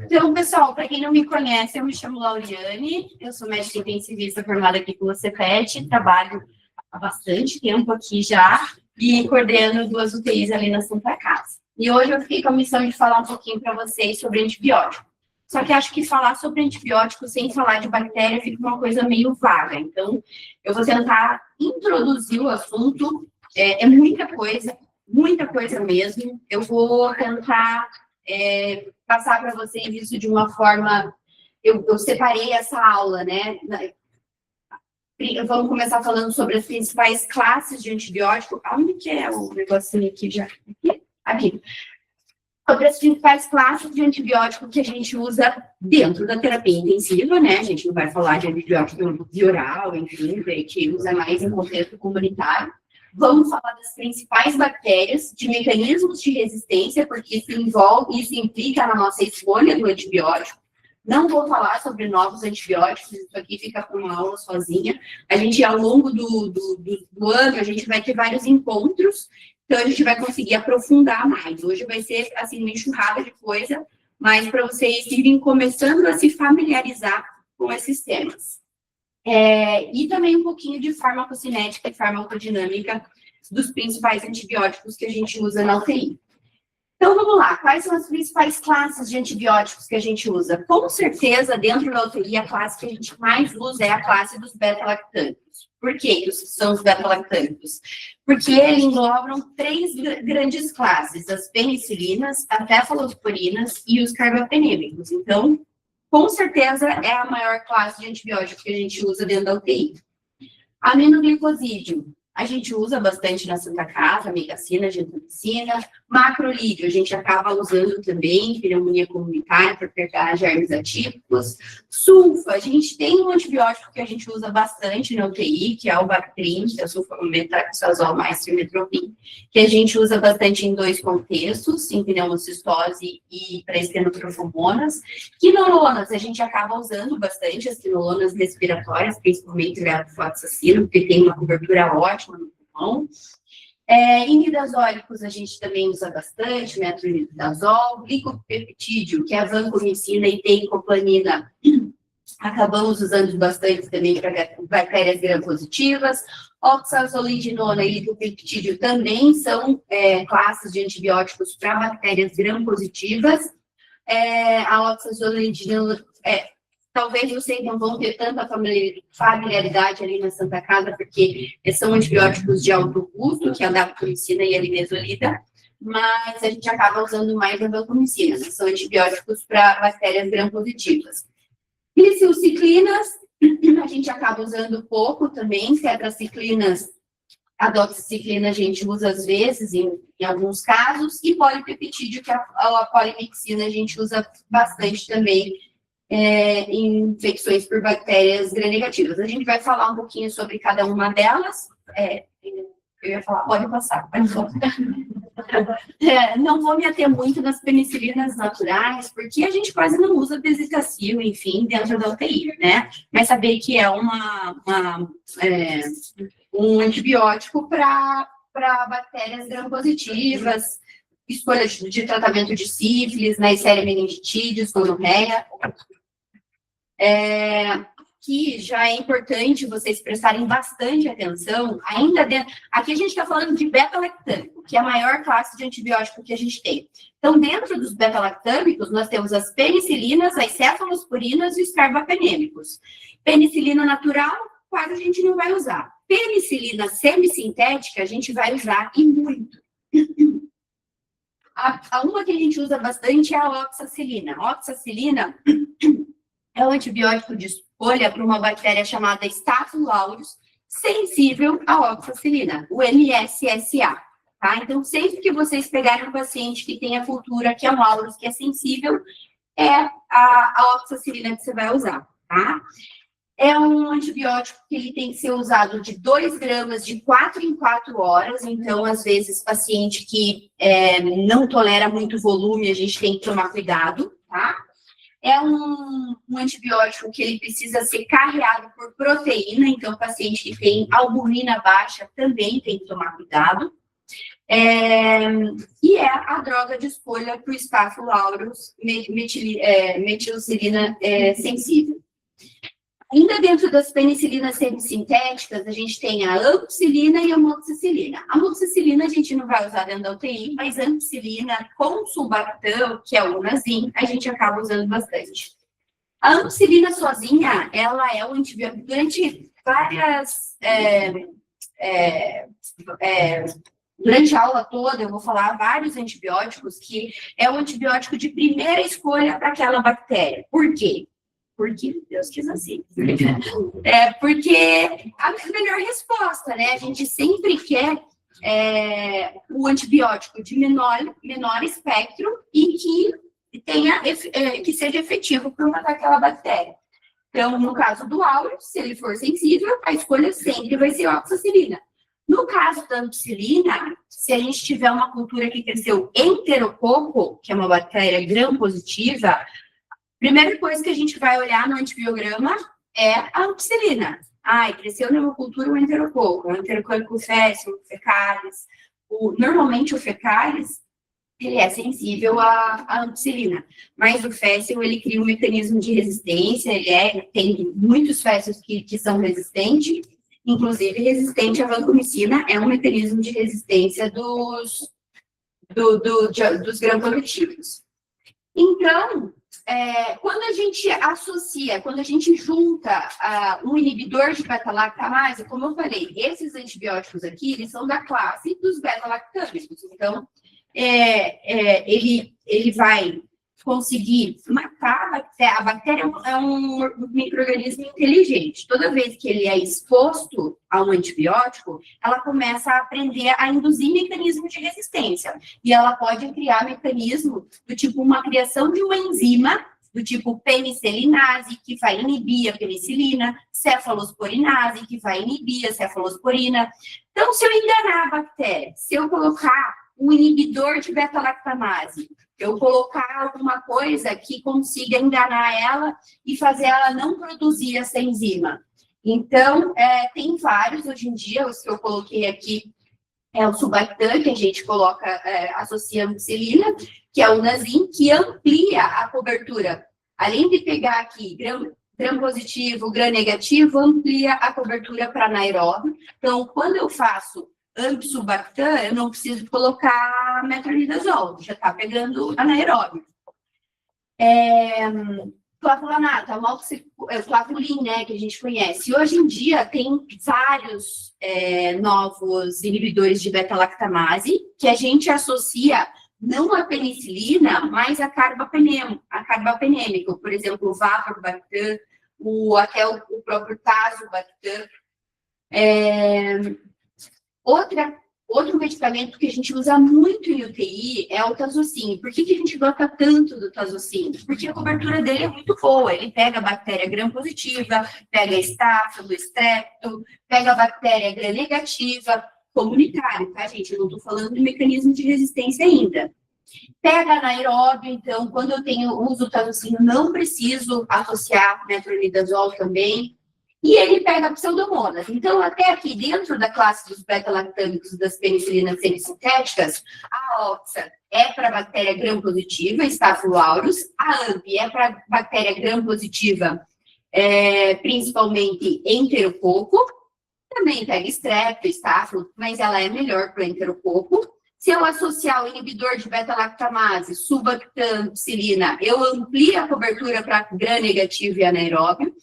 Então, pessoal, para quem não me conhece, eu me chamo Lauriane, eu sou médica intensivista formada aqui pela CEPET, trabalho há bastante tempo aqui já e coordeno 2 UTIs ali na Santa Casa. E hoje eu fiquei com a missão de falar um pouquinho para vocês sobre antibiótico. Só que acho que falar sobre antibiótico sem falar de bactéria fica uma coisa meio vaga. Então, eu vou tentar introduzir o assunto, é muita coisa mesmo. Eu vou tentar passar para vocês isso de uma forma... Eu separei essa aula, né? Vamos começar falando sobre as principais classes de antibiótico. Onde que é o negocinho aqui já? Aqui. Sobre as principais classes de antibiótico que a gente usa dentro da terapia intensiva, né? A gente não vai falar de antibiótico oral, enfim, que a gente usa mais em contexto comunitário. Vamos falar das principais bactérias, de mecanismos de resistência, porque isso implica na nossa escolha do antibiótico. Não vou falar sobre novos antibióticos, isso aqui fica com uma aula sozinha. A gente, ao longo do ano, a gente vai ter vários encontros, então a gente vai conseguir aprofundar mais. Hoje vai ser, assim, uma enxurrada de coisa, mas para vocês irem começando a se familiarizar com esses temas. E também um pouquinho de farmacocinética e farmacodinâmica dos principais antibióticos que a gente usa na UTI. Então, vamos lá. Quais são as principais classes de antibióticos que a gente usa? Com certeza, dentro da UTI, a classe que a gente mais usa é a classe dos beta-lactâmicos. Por que são os beta-lactâmicos? Porque eles englobam 3 grandes classes, as penicilinas, as cefalosporinas e os carbapenêmicos. Então, com certeza, é a maior classe de antibióticos que a gente usa dentro da UTI. Aminoglicosídeo, a gente usa bastante na Santa Casa, amigacina, gentamicina. Macrolídeo, a gente acaba usando também, pneumonia comunitária, para pegar germes atípicos. Sulfa, a gente tem um antibiótico que a gente usa bastante na UTI, que é o Bactrim, que é o sulfamethoxazol mais trimmetoprim, que a gente usa bastante em 2 contextos, em pneumocistose e para estenotrofomonas. Quinolonas, a gente acaba usando bastante, as quinolonas respiratórias, principalmente a fluoxacino, porque tem uma cobertura ótima no pulmão. Imidazólicos a gente também usa bastante, metronidazol, glicopeptídeo, que é a vancomicina e teicoplanina, acabamos usando bastante também para bactérias gram-positivas. Oxazolidinona e glicopeptídeo também são classes de antibióticos para bactérias gram-positivas. A oxazolidinona, talvez vocês não vão ter tanta familiaridade ali na Santa Casa, porque são antibióticos de alto custo, que é a daptomicina e a linezolida, mas a gente acaba usando mais a vancomicina, né? São antibióticos para bactérias gram-positivas. Glicilciclinas, a gente acaba usando pouco também, tetraciclinas, a doxiciclina a gente usa às vezes, em alguns casos, e polipeptídeo, que a polimixina a gente usa bastante também, em infecções por bactérias gram-negativas. A gente vai falar um pouquinho sobre cada uma delas. Eu ia falar, pode passar. Não vou me ater muito nas penicilinas naturais, porque a gente quase não usa bezetacil, enfim, dentro da UTI, né? Mas saber que é um antibiótico para bactérias gram-positivas, escolha de tratamento de sífilis, Neisseria meningitidis, gonorreia. Que já é importante vocês prestarem bastante atenção, ainda dentro... Aqui a gente está falando de beta-lactâmico, que é a maior classe de antibiótico que a gente tem. Então, dentro dos beta-lactâmicos, nós temos as penicilinas, as cefalosporinas e os carbapenêmicos. Penicilina natural, quase a gente não vai usar. Penicilina semissintética, a gente vai usar e muito. Uma que a gente usa bastante é a oxacilina. A oxacilina é um antibiótico de escolha para uma bactéria chamada Staphylococcus aureus, sensível à oxacilina, o MSSA. Tá? Então, sempre que vocês pegarem um paciente que tem a cultura, que é um aureus, que é sensível, é a oxacilina que você vai usar. Tá? É um antibiótico que ele tem que ser usado de 2 gramas de 4 em 4 horas. Então, às vezes, paciente que não tolera muito volume, a gente tem que tomar cuidado, tá? É um antibiótico que ele precisa ser carreado por proteína. Então, paciente que tem albumina baixa também tem que tomar cuidado. E é a droga de escolha para o Staphylococcus aureus metilcilina sensível. Ainda dentro das penicilinas semissintéticas, a gente tem a ampicilina e a amoxicilina. A amoxicilina a gente não vai usar dentro da UTI, mas a ampicilina com sulbactam, que é o Unazin, a gente acaba usando bastante. A ampicilina sozinha, ela é um antibiótico durante várias... durante a aula toda, eu vou falar vários antibióticos que é o antibiótico de primeira escolha para aquela bactéria. Por quê? Porque Deus quis assim. Porque a melhor resposta, né? A gente sempre quer o antibiótico de menor espectro e que seja efetivo para matar aquela bactéria. Então, no caso do áureo, se ele for sensível, a escolha sempre vai ser oxacilina. No caso da ampicilina, se a gente tiver uma cultura que cresceu enterococo, que é uma bactéria gram-positiva, a primeira coisa que a gente vai olhar no antibiograma é a ampicilina. Cresceu numa cultura o enterococo fécil, fecalis. Normalmente o fecalis, ele é sensível à ampicilina, mas o fécil, ele cria um mecanismo de resistência, tem muitos fécios que são resistentes, inclusive resistente à vancomicina, é um mecanismo de resistência dos gram-positivos. Então, quando a gente associa, quando a gente junta um inibidor de beta-lactamase, como eu falei, esses antibióticos aqui, eles são da classe dos beta-lactâmicos. Então, ele vai conseguir matar a bactéria. A bactéria é um micro-organismo inteligente. Toda vez que ele é exposto a um antibiótico, ela começa a aprender a induzir mecanismo de resistência. E ela pode criar mecanismo do tipo uma criação de uma enzima, do tipo penicilinase, que vai inibir a penicilina, cefalosporinase, que vai inibir a cefalosporina. Então, se eu enganar a bactéria, se eu colocar um inibidor de beta-lactamase, eu colocar alguma coisa que consiga enganar ela e fazer ela não produzir essa enzima. Então, tem vários hoje em dia, os que eu coloquei aqui é o sulbactam, que a gente coloca, associa a ampicilina, que é o Unazin, que amplia a cobertura. Além de pegar aqui gram-positivo, gram-negativo, amplia a cobertura para anaeróbio. Então, quando eu faço ampsulbactam, eu não preciso colocar metronidazol, já está pegando anaeróbio. Clavulanato, clavulin, né, que a gente conhece. Hoje em dia tem vários novos inibidores de beta-lactamase que a gente associa não a penicilina, mas a carbapenêmico, por exemplo, o vaporbactam, até o próprio tazobactam. Outro medicamento que a gente usa muito em UTI é o Tazocin. Por que a gente gosta tanto do Tazocin? Porque a cobertura dele é muito boa. Ele pega a bactéria gram-positiva, pega a estáfilo, estrepto, pega a bactéria gram-negativa, comunitário, tá, gente? Eu não estou falando de mecanismo de resistência ainda. Pega anaeróbio, então, quando eu uso o Tazocin, não preciso associar metronidazol também. E ele pega pseudomonas. Então, até aqui, dentro da classe dos beta-lactâmicos das penicilinas semissintéticas, a oxa é para bactéria gram-positiva, Staphylococcus aureus. A AMP é para bactéria gram-positiva, principalmente enterococo. Também pega estrepto, estáfilo, mas ela é melhor para o enterococo. Se eu associar o inibidor de beta-lactamase, sulbactam, ampicilina, eu amplio a cobertura para gram-negativo e anaeróbio.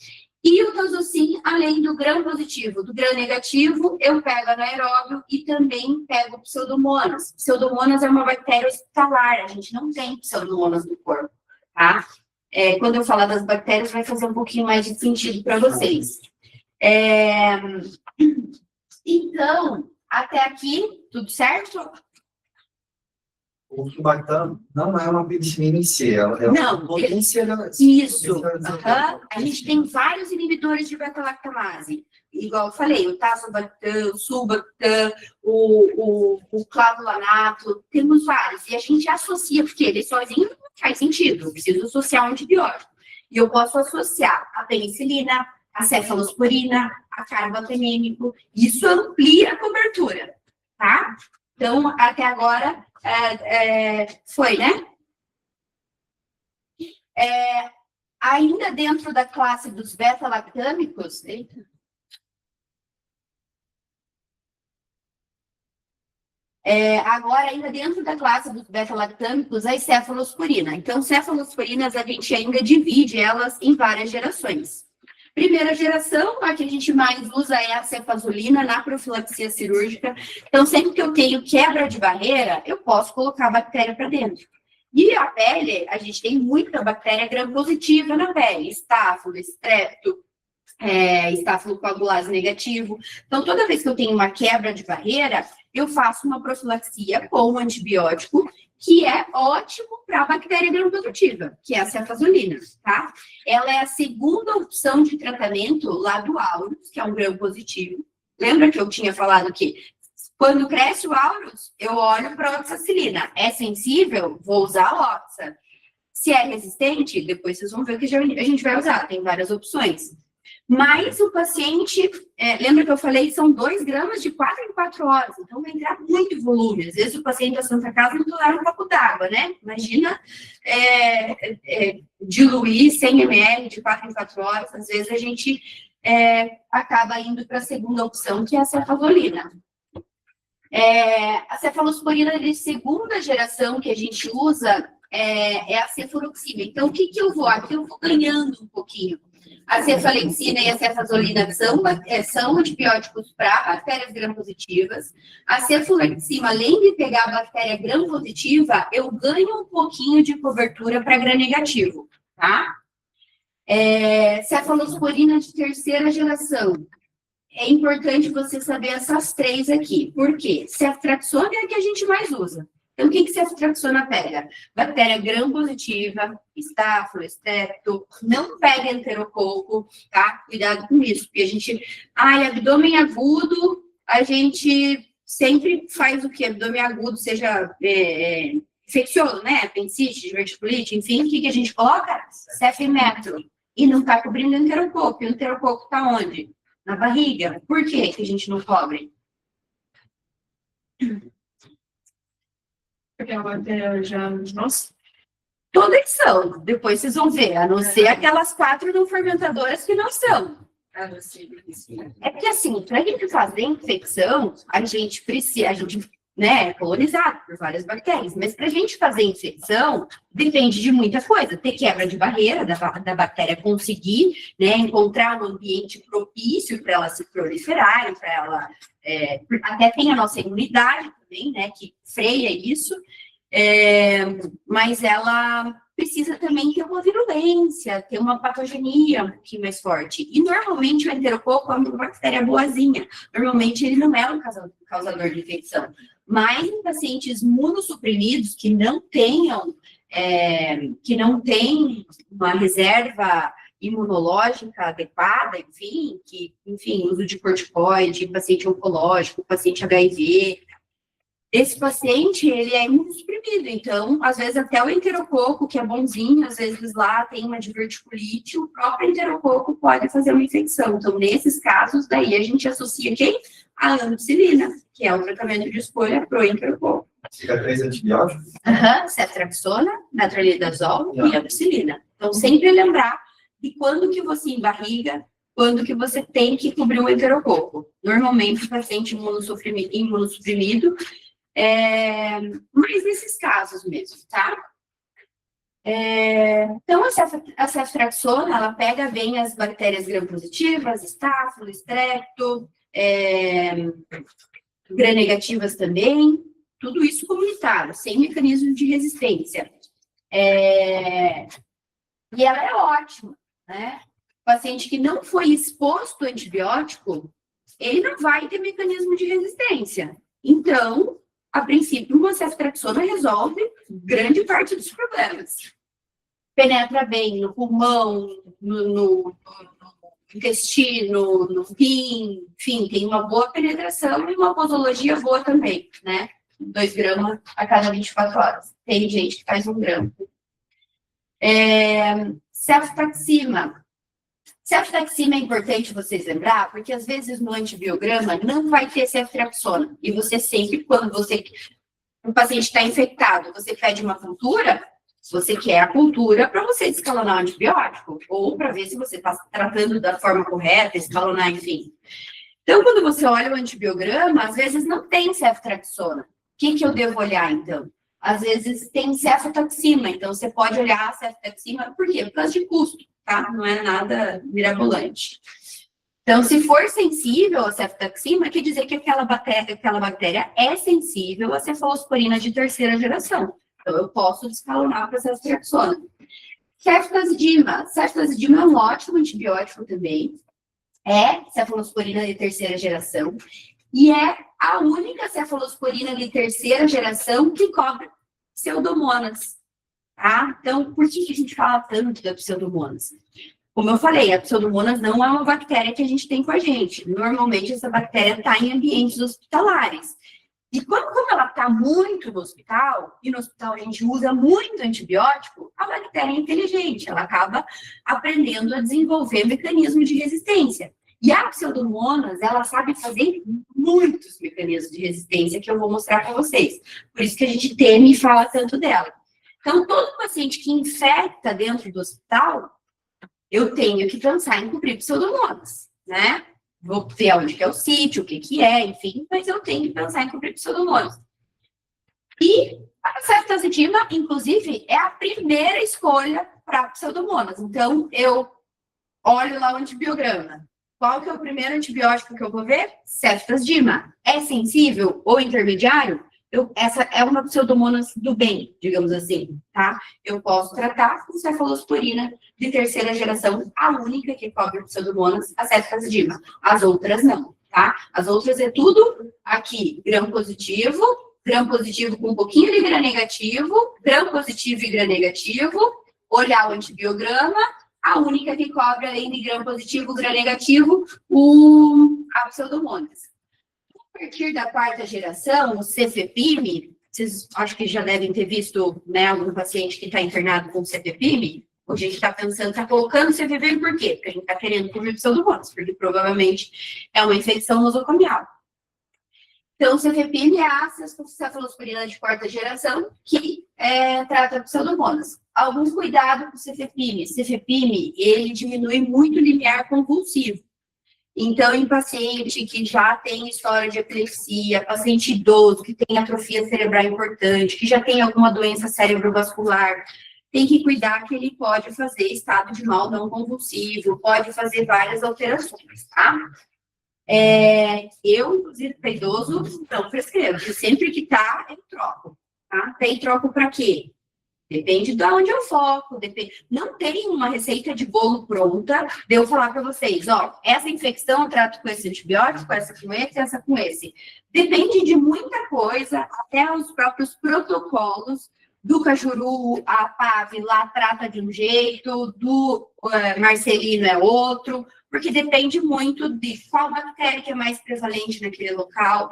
E o Tazocin, além do gram-positivo, do gram-negativo, eu pego anaeróbio e também pego pseudomonas. Pseudomonas é uma bactéria hospitalar, a gente não tem pseudomonas no corpo, tá? Quando eu falar das bactérias, vai fazer um pouquinho mais de sentido para vocês. Então, até aqui, tudo certo? O sulbactam não é uma penicilina em si, não, isso. A gente tem vários inibidores de beta-lactamase. Igual eu falei, o tazobactam, o sulbactam, o clavulanato, temos vários. E a gente associa, porque ele sozinho não faz sentido, eu preciso associar um antibiótico. E eu posso associar a penicilina, a cefalosporina, a carbapenêmico. Isso amplia a cobertura, tá? Então, até agora, foi, né? Ainda dentro da classe dos beta-lactâmicos, agora, ainda dentro da classe dos beta-lactâmicos, a cefalosporina. Então, cefalosporinas, a gente ainda divide elas em várias gerações. Primeira geração, a que a gente mais usa é a cefazolina na profilaxia cirúrgica. Então, sempre que eu tenho quebra de barreira, eu posso colocar a bactéria para dentro. E a pele, a gente tem muita bactéria gram-positiva na pele, estáfilo, estrepto, estáfilo coagulase negativo. Então, toda vez que eu tenho uma quebra de barreira, eu faço uma profilaxia com um antibiótico, que é ótimo para a bactéria gram-positiva, que é a cefazolina, tá? Ela é a segunda opção de tratamento lá do aureus, que é um gram-positivo. Lembra que eu tinha falado que quando cresce o aureus, eu olho para a oxacilina. É sensível? Vou usar a oxa. Se é resistente, depois vocês vão ver o que a gente vai usar. Tem várias opções. Mas o paciente, lembra que eu falei, são 2 gramas de 4 em 4 horas, então vai entrar muito volume. Às vezes o paciente da Santa Casa não tolera um copo d'água, né? Imagina diluir 100 ml de 4 em 4 horas, às vezes a gente acaba indo para a segunda opção, que é a cefazolina. A cefalosporina de segunda geração que a gente usa é a cefuroxima. Então, o que eu vou? Aqui eu vou ganhando um pouquinho. A cefalexina e a cefazolina são antibióticos para bactérias gram-positivas. A cefuroxima, além de pegar a bactéria gram-positiva, eu ganho um pouquinho de cobertura para gram-negativo, tá? Cefalosporina de terceira geração. É importante você saber essas 3 aqui. Por quê? Ceftriaxona é a que a gente mais usa. Então, o que ceftriaxona pega? Bactéria gram-positiva, estáfilo, estrepto, não pega enterococo, tá? Cuidado com isso, porque a gente... abdômen agudo, a gente sempre faz o quê? Abdômen agudo, seja infeccioso, né? Apendicite, diverticulite, enfim, o que a gente coloca? Cefimetro. E não tá cobrindo enterococo. E o enterococo tá onde? Na barriga. Por que a gente não cobre? Porque a bactéria já... Nossa. Todas são. Depois vocês vão ver. A não ser aquelas 4 não fermentadoras que não são. É porque, assim, para a gente fazer infecção, a gente precisa... é colonizado por várias bactérias. Mas para a gente fazer infecção, depende de muita coisa. Ter quebra de barreira da bactéria conseguir, né, encontrar um ambiente propício para ela se proliferar, para ela... até tem a nossa imunidade também, né, que freia isso. Mas ela precisa também ter uma virulência, ter uma patogenia um pouquinho mais forte. E, normalmente, o enterococo é uma bactéria boazinha. Normalmente, ele não é um causador de infecção. Mas em pacientes imunossuprimidos que não tenham uma reserva imunológica adequada, uso de corticoide, paciente oncológico, paciente HIV, esse paciente, ele é imunossuprimido, então, às vezes até o enterococo, que é bonzinho, às vezes lá tem uma diverticulite, o próprio enterococo pode fazer uma infecção. Então, nesses casos, daí a gente associa quem? A ampicilina, que é o tratamento de escolha para o enterococo. Fica 3 antibióticos? Ceftriaxona, metronidazol e ampicilina. Então, sempre lembrar de quando que você embarriga, quando que você tem que cobrir o enterococo. Normalmente, o paciente imunossuprimido, mas nesses casos mesmo, tá? Então, a ceftriaxona, ela pega bem as bactérias gram-positivas, estáfilo, estrepto, gram-negativas também, tudo isso comunitário, sem mecanismo de resistência. E ela é ótima, né? O paciente que não foi exposto ao antibiótico, ele não vai ter mecanismo de resistência. Então, a princípio, uma ceftriaxona resolve grande parte dos problemas. Penetra bem no pulmão, no intestino, no rim, enfim, tem uma boa penetração e uma posologia boa também, né? 2 gramas a cada 24 horas. Tem gente que faz 1 grama. Ceftaxima. Ceftaxima é importante vocês lembrar, porque às vezes no antibiograma não vai ter ceftriaxona. E você sempre, quando o paciente está infectado, você pede uma cultura, você quer a cultura para você escalonar o antibiótico, ou para ver se você está tratando da forma correta, escalonar, enfim. Então, quando você olha o antibiograma, às vezes não tem ceftriaxona. O que eu devo olhar, então? Às vezes tem ceftaxima, então você pode olhar a ceftaxima, por quê? Por causa de custo, tá? Não é nada mirabolante. Então, se for sensível a ceftaxima, quer dizer que aquela bactéria é sensível a cefalosporina de terceira geração. Então, eu posso descalonar para ceftriaxona. Cefazidima. Cefazidima é um ótimo antibiótico também. É cefalosporina de terceira geração. E é a única cefalosporina de terceira geração que cobre pseudomonas. Tá? Então, por que a gente fala tanto da pseudomonas? Como eu falei, a pseudomonas não é uma bactéria que a gente tem com a gente. Normalmente, essa bactéria está em ambientes hospitalares. E como ela está muito no hospital, e no hospital a gente usa muito antibiótico, a bactéria é inteligente, ela acaba aprendendo a desenvolver mecanismos de resistência. E a pseudomonas, ela sabe fazer muitos mecanismos de resistência que eu vou mostrar para vocês. Por isso que a gente teme e fala tanto dela. Então, todo paciente que infecta dentro do hospital, eu tenho que pensar em cobrir pseudomonas, né? Vou ver onde que é o sítio, o que é, enfim, mas eu tenho que pensar em cobrir pseudomonas. E a cefazidima, inclusive, é a primeira escolha para pseudomonas. Então, eu olho lá o antibiograma. Qual que é o primeiro antibiótico que eu vou ver? Cefazidima. É sensível ou intermediário? Essa é uma pseudomonas do bem, digamos assim, tá? Eu posso tratar com cefalosporina de terceira geração, a única que cobre pseudomonas, a cefazidima. As outras não, tá? As outras é tudo aqui, gram positivo com um pouquinho de gram negativo, gram positivo e gram negativo, olhar o antibiograma, a única que cobre além de gram positivo, gram negativo, a pseudomonas. A partir da quarta geração, o cefepime, vocês acho que já devem ter visto, né, algum paciente que está internado com cefepime. Hoje a gente está pensando, está colocando cefepime por quê? Porque a gente está querendo cobrir pseudomonas, porque provavelmente é uma infecção nosocomial. Então, o cefepime é a cefalosporina de quarta geração que trata pseudomonas. Algum cuidado com o cefepime. Cefepime, ele diminui muito o limiar convulsivo. Então, em paciente que já tem história de epilepsia, paciente idoso, que tem atrofia cerebral importante, que já tem alguma doença cerebrovascular, tem que cuidar que ele pode fazer estado de mal não convulsivo, pode fazer várias alterações, tá? Eu, inclusive, para idoso, não prescrevo. Sempre que tá, eu troco, tá? Tem troco para quê? Depende de onde eu foco, não tem uma receita de bolo pronta de eu falar para vocês, ó, essa infecção eu trato com esse antibiótico, essa com esse. Depende de muita coisa, até os próprios protocolos do Cajuru, a PAV lá trata de um jeito, do Marcelino é outro, porque depende muito de qual bactéria que é mais prevalente naquele local,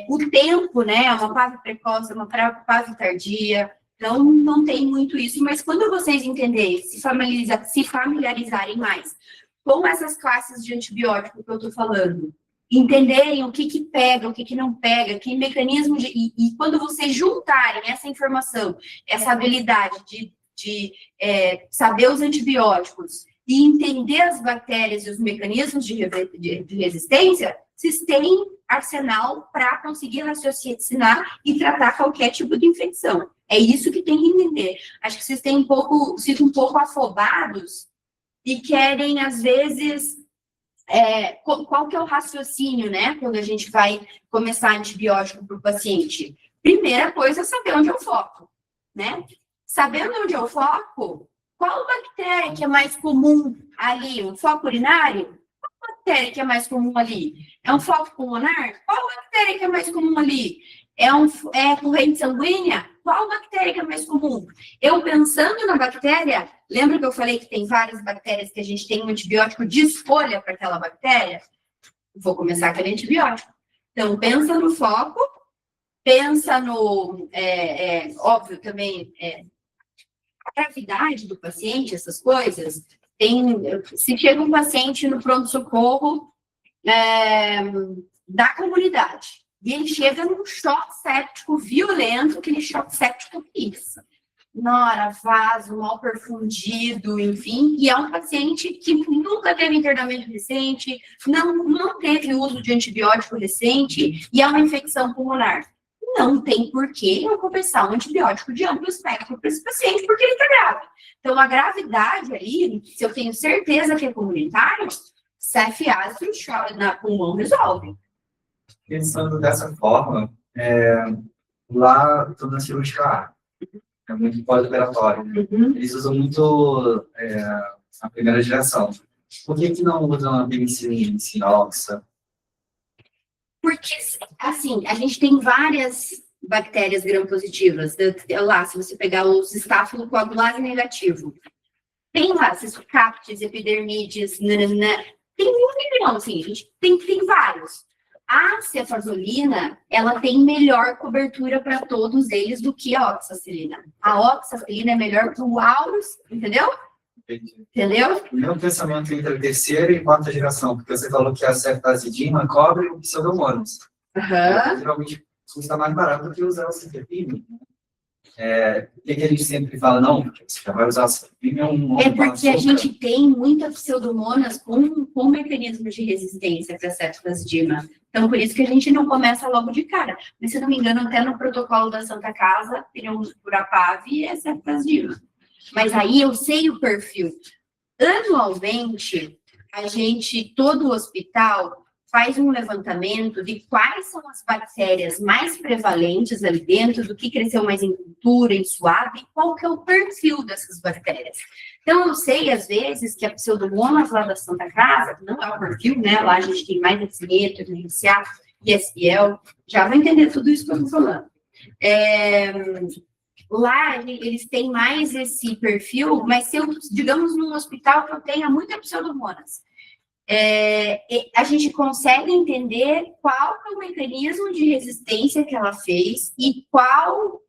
o tempo, né, uma PAV precoce, uma PAV tardia. Então, não tem muito isso, mas quando vocês entenderem, se familiarizarem mais com essas classes de antibiótico que eu estou falando, entenderem o que pega, o que não pega, que mecanismo e quando vocês juntarem essa informação, essa habilidade de saber os antibióticos e entender as bactérias e os mecanismos de resistência, vocês têm arsenal para conseguir raciocinar e tratar qualquer tipo de infecção. É isso que tem que entender. Acho que vocês ficam um pouco afobados e querem, às vezes, qual que é o raciocínio, né? Quando a gente vai começar antibiótico para o paciente. Primeira coisa é saber onde eu foco, né? Sabendo onde eu foco, qual bactéria que é mais comum ali? Um foco urinário? Qual bactéria que é mais comum ali? É um foco pulmonar? Qual bactéria que é mais comum ali? É corrente sanguínea? Qual bactéria que é mais comum? Eu pensando na bactéria, lembra que eu falei que tem várias bactérias que a gente tem um antibiótico de escolha para aquela bactéria? Vou começar aquele antibiótico. Então, pensa no foco, pensa no, óbvio também, a gravidade do paciente, essas coisas, Se chega um paciente no pronto-socorro da comunidade, e ele chega num choque séptico violento, aquele choque séptico isso. Nora, vaso, mal perfundido, enfim, e é um paciente que nunca teve internamento recente, não teve uso de antibiótico recente, e é uma infecção pulmonar. Não tem porquê eu começar um antibiótico de amplo espectro para esse paciente, porque ele está grave. Então, a gravidade ali, se eu tenho certeza que é comunitário, CF ácido na pulmão resolve. Pensando dessa forma, lá estou na cirúrgica A, é muito pós-operatório. Eles usam muito a primeira geração. Por que não usam a penicilina, a oxa? Porque, assim, a gente tem várias bactérias gram-positivas. Lá, se você pegar os estafilocoagulase negativo, tem lá, cistocaptes, epidermides, nananã, tem um milhão, assim, a gente tem vários. A cefazolina, ela tem melhor cobertura para todos eles do que a oxacilina. A oxacilina é melhor para o aurus, entendeu? Entendeu? O meu pensamento entre a terceira e quarta geração, porque você falou que a ceftazidima cobre o pseudomonas. Geralmente custa mais barato do que usar o cefepime. Por que a gente sempre fala, não, você já vai usar o cefepime? É porque a gente tem muitas pseudomonas com mecanismos de resistência para a ceftazidima. Então, por isso que a gente não começa logo de cara. Mas, se não me engano, até no protocolo da Santa Casa, pneumo Purapav é ceftazidima. Mas aí eu sei o perfil. Anualmente, todo o hospital faz um levantamento de quais são as bactérias mais prevalentes ali dentro, do que cresceu mais em cultura, em suave, e qual que é o perfil dessas bactérias. Então, eu sei, às vezes, que a pseudomonas lá da Santa Casa, não é o perfil, né? Lá a gente tem mais epsineto, evidenciar, ISL, já vai entender tudo isso que eu estou falando. Lá, eles têm mais esse perfil, mas se eu, digamos, num hospital que eu tenha muita pseudomonas, a gente consegue entender qual é o mecanismo de resistência que ela fez e qual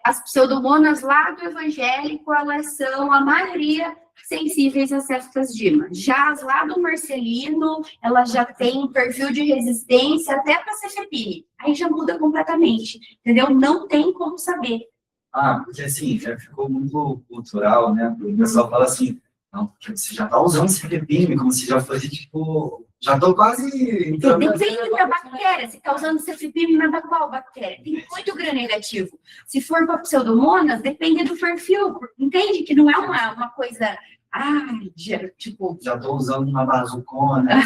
as pseudomonas lá do evangélico, elas são, a maioria, sensíveis a ceftazidima. Já as lá do Marcelino, elas já têm um perfil de resistência até para cefepime. Aí já muda completamente, entendeu? Não tem como saber. Porque assim, já ficou muito cultural, né? O pessoal fala assim, não, porque você já está usando cefepime, como se já fosse, tipo, já estou quase... Depende da bactéria, se está usando cefepime, mas da qual bactéria? Tem muito gram-negativo. Se for para pseudomonas, depende do perfil, entende? Que não é uma coisa... tipo... Já estou usando uma bazucona.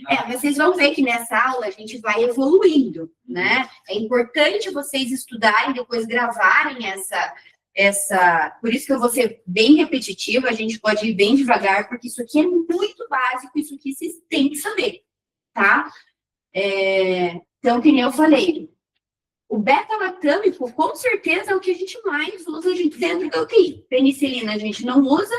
Mas vocês vão ver que nessa aula a gente vai evoluindo, né? É importante vocês estudarem, depois gravarem por isso que eu vou ser bem repetitiva, a gente pode ir bem devagar, porque isso aqui é muito básico, isso aqui vocês têm que saber, tá? Então, que nem eu falei, o beta-lactâmico, com certeza, é o que a gente mais usa dentro da UTI. Penicilina a gente não usa,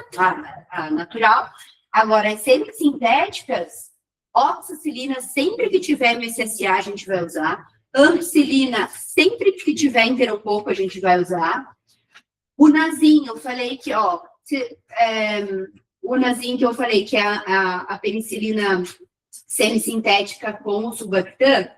a natural. Agora, as semissintéticas, oxacilina, sempre que tiver MSSA, a gente vai usar. Ampicilina, sempre que tiver enterococo, a gente vai usar. O Nazim, eu falei que, o Nazim que eu falei que é a penicilina semissintética com o Subactam,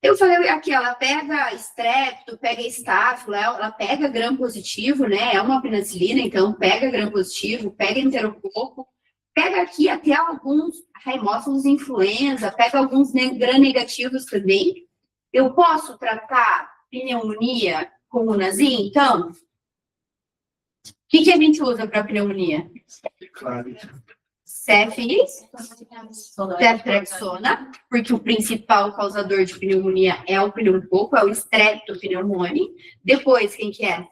eu falei aqui, ela pega estrepto, pega estáfilo, ela pega gram-positivo, né? É uma penicilina, então pega gram-positivo, pega enterococo, pega aqui até alguns haemophilus influenza, pega alguns gram-negativos também. Eu posso tratar pneumonia com o Nazim, então? O que a gente usa para pneumonia? Claro. Ceftriaxona, porque o principal causador de pneumonia é o pneumococo, é o Streptopneumoniae. Depois, quem que é?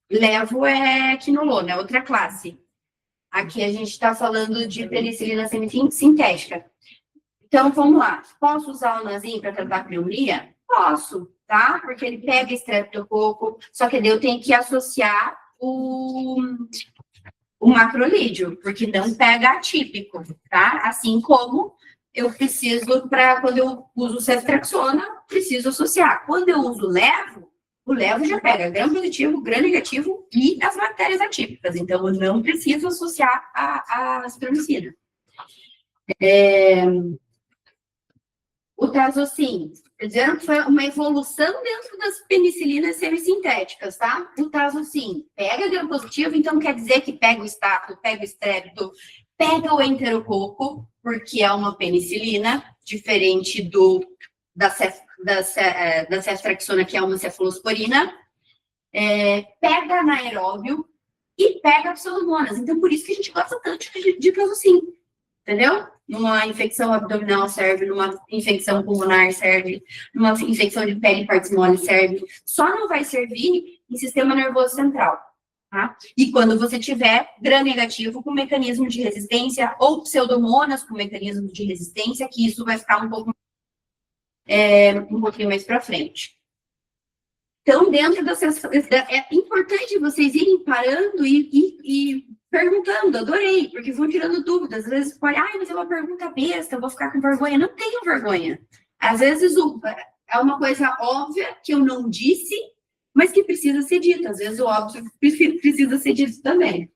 Levo é quinolona, é outra classe. Aqui a gente está falando de penicilina semissintética. Então, vamos lá. Posso usar o Nazim para tratar pneumonia? Posso, tá? Porque ele pega estreptococo, só que daí eu tenho que associar o macrolídeo, porque não pega atípico, tá? Assim como eu preciso, quando eu uso ceftriaxona, preciso associar. Quando eu uso levo, O levo já pega gram positivo, gram negativo e as bactérias atípicas. Então, eu não preciso associar a azitromicina. O trazocin, dizendo que foi uma evolução dentro das penicilinas semissintéticas, tá? O trazocin pega gram positivo, então quer dizer que pega o estáfilo, pega o estrépito, pega o enterococo, porque é uma penicilina, diferente da ceftriaxona, que é uma cefalosporina, pega anaeróbio e pega pseudomonas. Então, por isso que a gente gosta tanto de trazocin, entendeu? Numa infecção abdominal serve, numa infecção pulmonar serve, numa infecção de pele partismole serve. Só não vai servir em sistema nervoso central, tá? E quando você tiver gram negativo com mecanismo de resistência ou pseudomonas com mecanismo de resistência, que isso vai ficar um pouquinho mais para frente. Então, dentro dessas... É importante vocês irem parando e perguntando, adorei, porque vão tirando dúvidas. Às vezes pode, mas é uma pergunta besta, eu vou ficar com vergonha. Não tenho vergonha. Às vezes é uma coisa óbvia que eu não disse, mas que precisa ser dita. Às vezes o óbvio precisa ser dito também.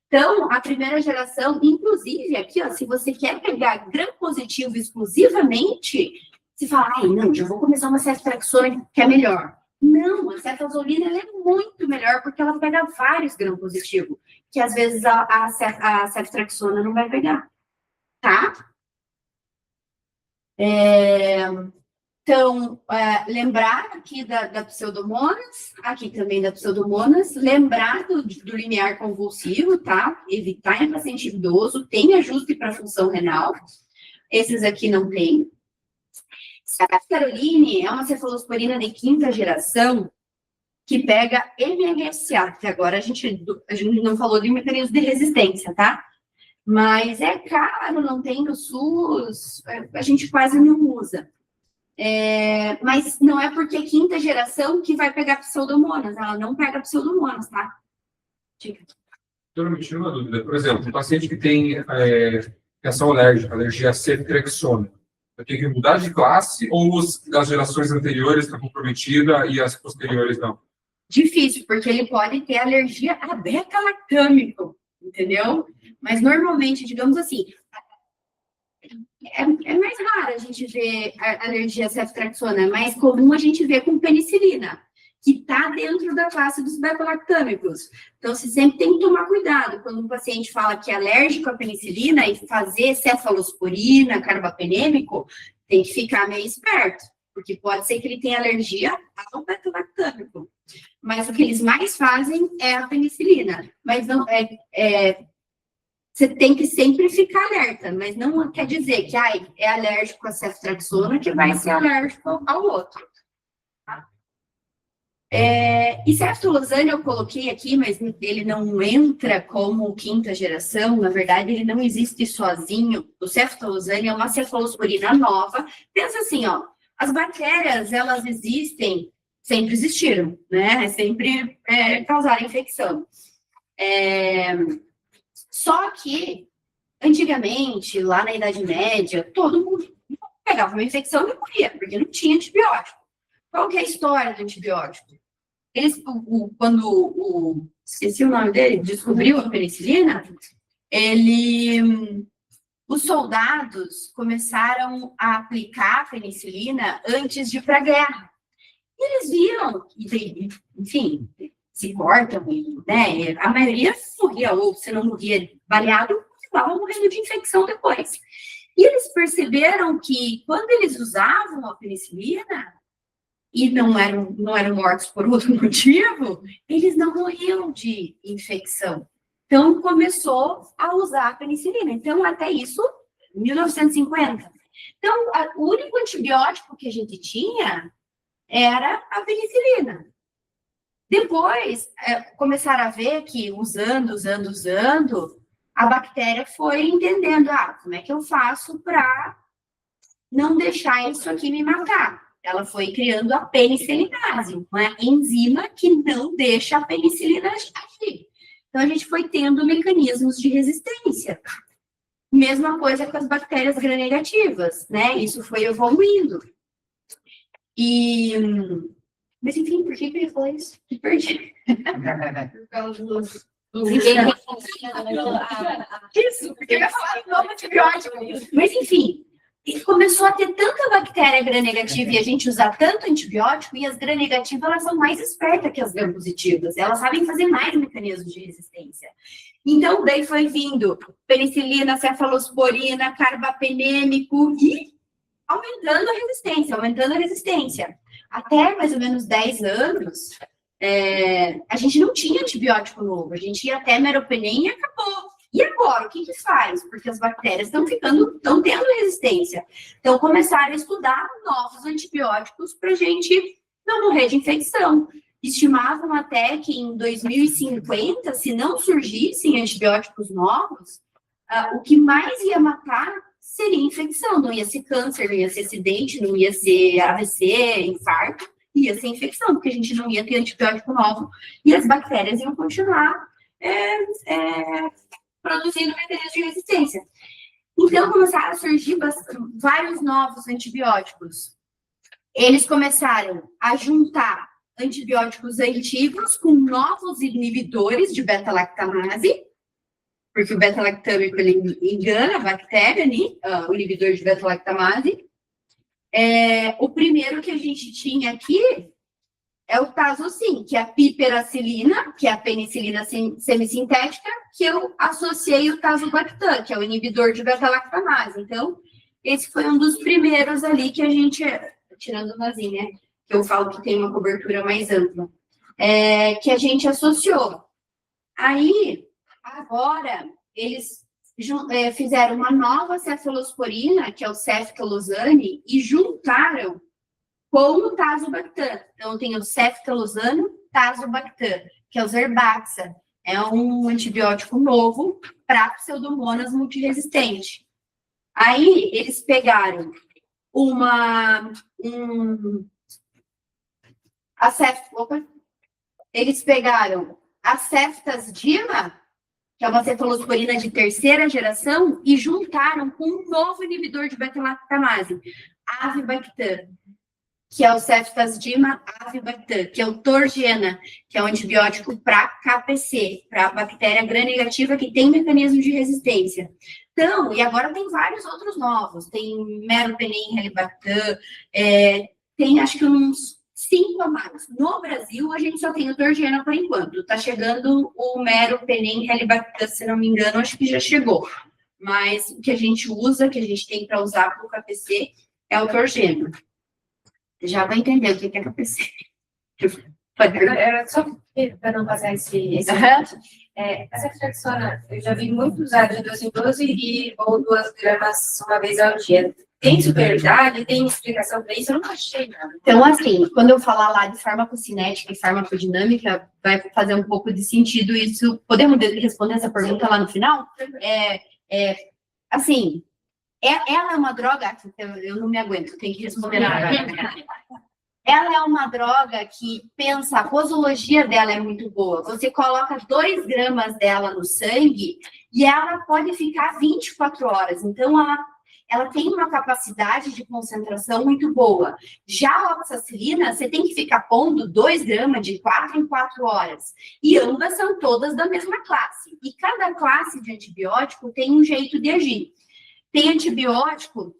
Então, a primeira geração, inclusive, aqui, ó, se você quer pegar gram positivo exclusivamente, você fala, não, já vou começar uma ceftriaxona que é melhor. Não, a cefazolina ela é muito melhor porque ela pega vários gram positivos, que às vezes a ceftriaxona não vai pegar, tá? Então, lembrar aqui da pseudomonas, aqui também da pseudomonas, lembrar do limiar convulsivo, tá? Evitar em paciente idoso, tem ajuste para função renal, esses aqui não tem. A Caroline é uma cefalosporina de 5ª geração que pega MRSA, que agora a gente não falou de mecanismo de resistência, tá? Mas é caro, não tem no SUS, a gente quase não usa. Mas não é porque é 5ª geração que vai pegar pseudomonas, ela não pega pseudomonas, tá? Doutora, me tira uma dúvida. Por exemplo, um paciente que tem reação alérgica, alergia a ceftriaxona, eu tenho que mudar de classe ou as gerações anteriores estão comprometidas e as posteriores não? Difícil, porque ele pode ter alergia a beta-lactâmico, entendeu? Mas normalmente, digamos assim, é mais raro a gente ver alergia a ceftriaxona, é mais comum a gente ver com penicilina, que está dentro da classe dos beta-lactâmicos. Então, você sempre tem que tomar cuidado quando o paciente fala que é alérgico à penicilina e fazer cefalosporina, carbapenêmico, tem que ficar meio esperto, porque pode ser que ele tenha alergia ao beta-lactâmico. Mas o que eles mais fazem é a penicilina. Mas não você tem que sempre ficar alerta, mas não quer dizer que é alérgico à ceftriaxona que vai ser alérgico ao outro. E ceftolozane eu coloquei aqui, mas ele não entra como 5ª geração, na verdade ele não existe sozinho. O ceftolozane é uma cefalosporina nova. Pensa assim, ó, as bactérias, elas existem, sempre existiram, né? Sempre causaram infecção. Só que, antigamente, lá na Idade Média, todo mundo pegava uma infecção e morria, porque não tinha antibiótico. Qual que é a história do antibiótico? Quando esqueci o nome dele, descobriu a penicilina, os soldados começaram a aplicar a penicilina antes de ir para a guerra. E eles viam, enfim, se cortam, né? A maioria morria, ou se não morria baleado, estava morrendo de infecção depois. E eles perceberam que quando eles usavam a penicilina, e não eram mortos por outro motivo, eles não morriam de infecção. Então, começou a usar a penicilina. Então, até isso, 1950. Então, o único antibiótico que a gente tinha era a penicilina. Depois, começaram a ver que, usando, a bactéria foi entendendo, como é que eu faço para não deixar isso aqui me matar? Ela foi criando a penicilinase, uma enzima que não deixa a penicilina agir. Então, a gente foi tendo mecanismos de resistência. Mesma coisa com as bactérias gram-negativas, né? Isso foi evoluindo. E Mas enfim, por que eu ia falar isso? Me perdi. Por causa dos... Isso, porque eu ia falar do novo antibiótico. Mas enfim, e começou a ter tanta bactéria gram-negativa e a gente usar tanto antibiótico, e as gram-negativas elas são mais espertas que as gram-positivas. Elas sabem fazer mais mecanismos de resistência. Então, daí foi vindo penicilina, cefalosporina, carbapenêmico e aumentando a resistência. Até mais ou menos 10 anos, a gente não tinha antibiótico novo, a gente ia até meropenem e acabou. E agora, o que faz? Porque as bactérias estão tendo resistência. Então, começaram a estudar novos antibióticos para a gente não morrer de infecção. Estimavam até que em 2050, se não surgissem antibióticos novos, o que mais ia matar seria infecção. Não ia ser câncer, não ia ser acidente, não ia ser AVC, infarto, ia ser infecção, porque a gente não ia ter antibiótico novo e as bactérias iam continuar produzindo mecanismos de resistência. Então, começaram a surgir vários novos antibióticos. Eles começaram a juntar antibióticos antigos com novos inibidores de beta-lactamase, porque o beta-lactâmico ele engana a bactéria, né? O inibidor de beta-lactamase. O primeiro que a gente tinha aqui é o Tazocin, que é a piperacilina, que é a penicilina semissintética, que eu associei o Tazobactam, que é o inibidor de beta-lactamase. Então, esse foi um dos primeiros ali que a gente, tirando o Nazin, né? Que eu falo que tem uma cobertura mais ampla, que a gente associou. Aí, agora, eles fizeram uma nova cefalosporina, que é o ceftalozane, e juntaram com o Tazobactam. Então, tem o ceftalozano, Tazobactam, que é o Zerbaxa. É um antibiótico novo para Pseudomonas multiresistente. Aí, eles pegaram eles pegaram a Ceftazidima, que é uma cefalosporina de terceira geração, e juntaram com um novo inibidor de beta-lactamase, Avibactam, que é o Ceftazidima Avibactam, que é o Torgena, que é um antibiótico para KPC, para bactéria gram-negativa que tem mecanismo de resistência. Então, e agora tem vários outros novos, tem meropenem, helibactam, tem acho que uns 5 a mais. No Brasil, a gente só tem o Torgena por enquanto. Está chegando o meropenem, helibactam, se não me engano, acho que já chegou. Mas o que a gente usa, que a gente tem para usar para o KPC, é o Torgena. Já vai entender o que é KPC. Era só para não passar esse essa flexiona, eu já vi muito usado de 12 em 12 ou 2 gramas uma vez ao dia. Tem superioridade? Tem explicação para isso? Eu não achei nada. Então, assim, quando eu falar lá de farmacocinética e farmacodinâmica, vai fazer um pouco de sentido isso. Podemos responder essa pergunta lá no final? Assim, ela é uma droga, eu não me aguento, tenho que responder nada. Ela é uma droga que pensa, a posologia dela é muito boa. Você coloca 2 gramas dela no sangue e ela pode ficar 24 horas. Então, ela tem uma capacidade de concentração muito boa. Já a oxacilina, você tem que ficar pondo 2 gramas de 4 em 4 horas. E ambas são todas da mesma classe. E cada classe de antibiótico tem um jeito de agir. Tem antibiótico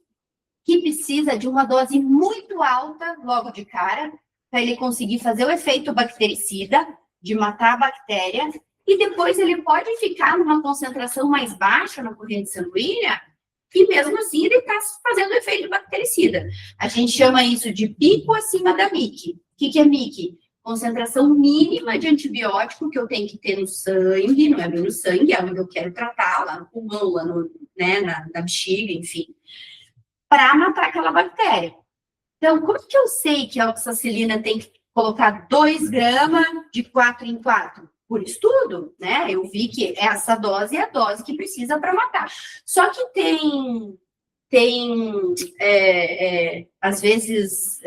que precisa de uma dose muito alta logo de cara, para ele conseguir fazer o efeito bactericida, de matar a bactéria, e depois ele pode ficar numa concentração mais baixa na corrente sanguínea, e mesmo assim ele está fazendo o efeito bactericida. A gente chama isso de pico acima da MIC. O que é MIC? Concentração mínima de antibiótico que eu tenho que ter no sangue, não é bem no sangue, é onde eu quero tratar, lá no pulmão, lá na bexiga, enfim, para matar aquela bactéria. Então, como que eu sei que a oxacilina tem que colocar 2 gramas de 4 em 4? Por estudo, né? Eu vi que essa dose é a dose que precisa para matar. Só que tem às vezes,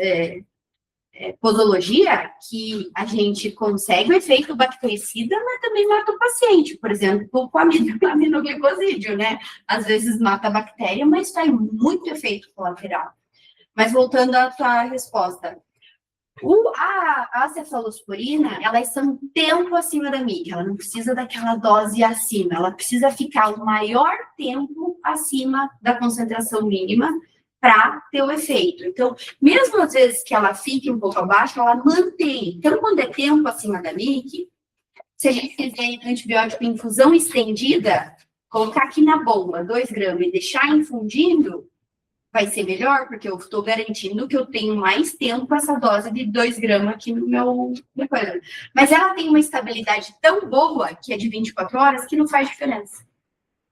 posologia que a gente consegue o efeito bactericida, mas também mata o paciente. Por exemplo, com a aminoglicosídeo, né? Às vezes mata a bactéria, mas faz muito efeito colateral. Mas voltando à tua resposta, A cefalosporina, elas são um tempo acima da MIC, ela não precisa daquela dose acima, ela precisa ficar o maior tempo acima da concentração mínima para ter o efeito. Então, mesmo às vezes que ela fique um pouco abaixo, ela mantém. Então, quando é tempo acima da MIC, se a gente fizer antibiótico em infusão estendida, colocar aqui na bomba 2 gramas e deixar infundindo, vai ser melhor, porque eu estou garantindo que eu tenho mais tempo com essa dose de 2 gramas aqui no meu coisa. Mas ela tem uma estabilidade tão boa, que é de 24 horas, que não faz diferença.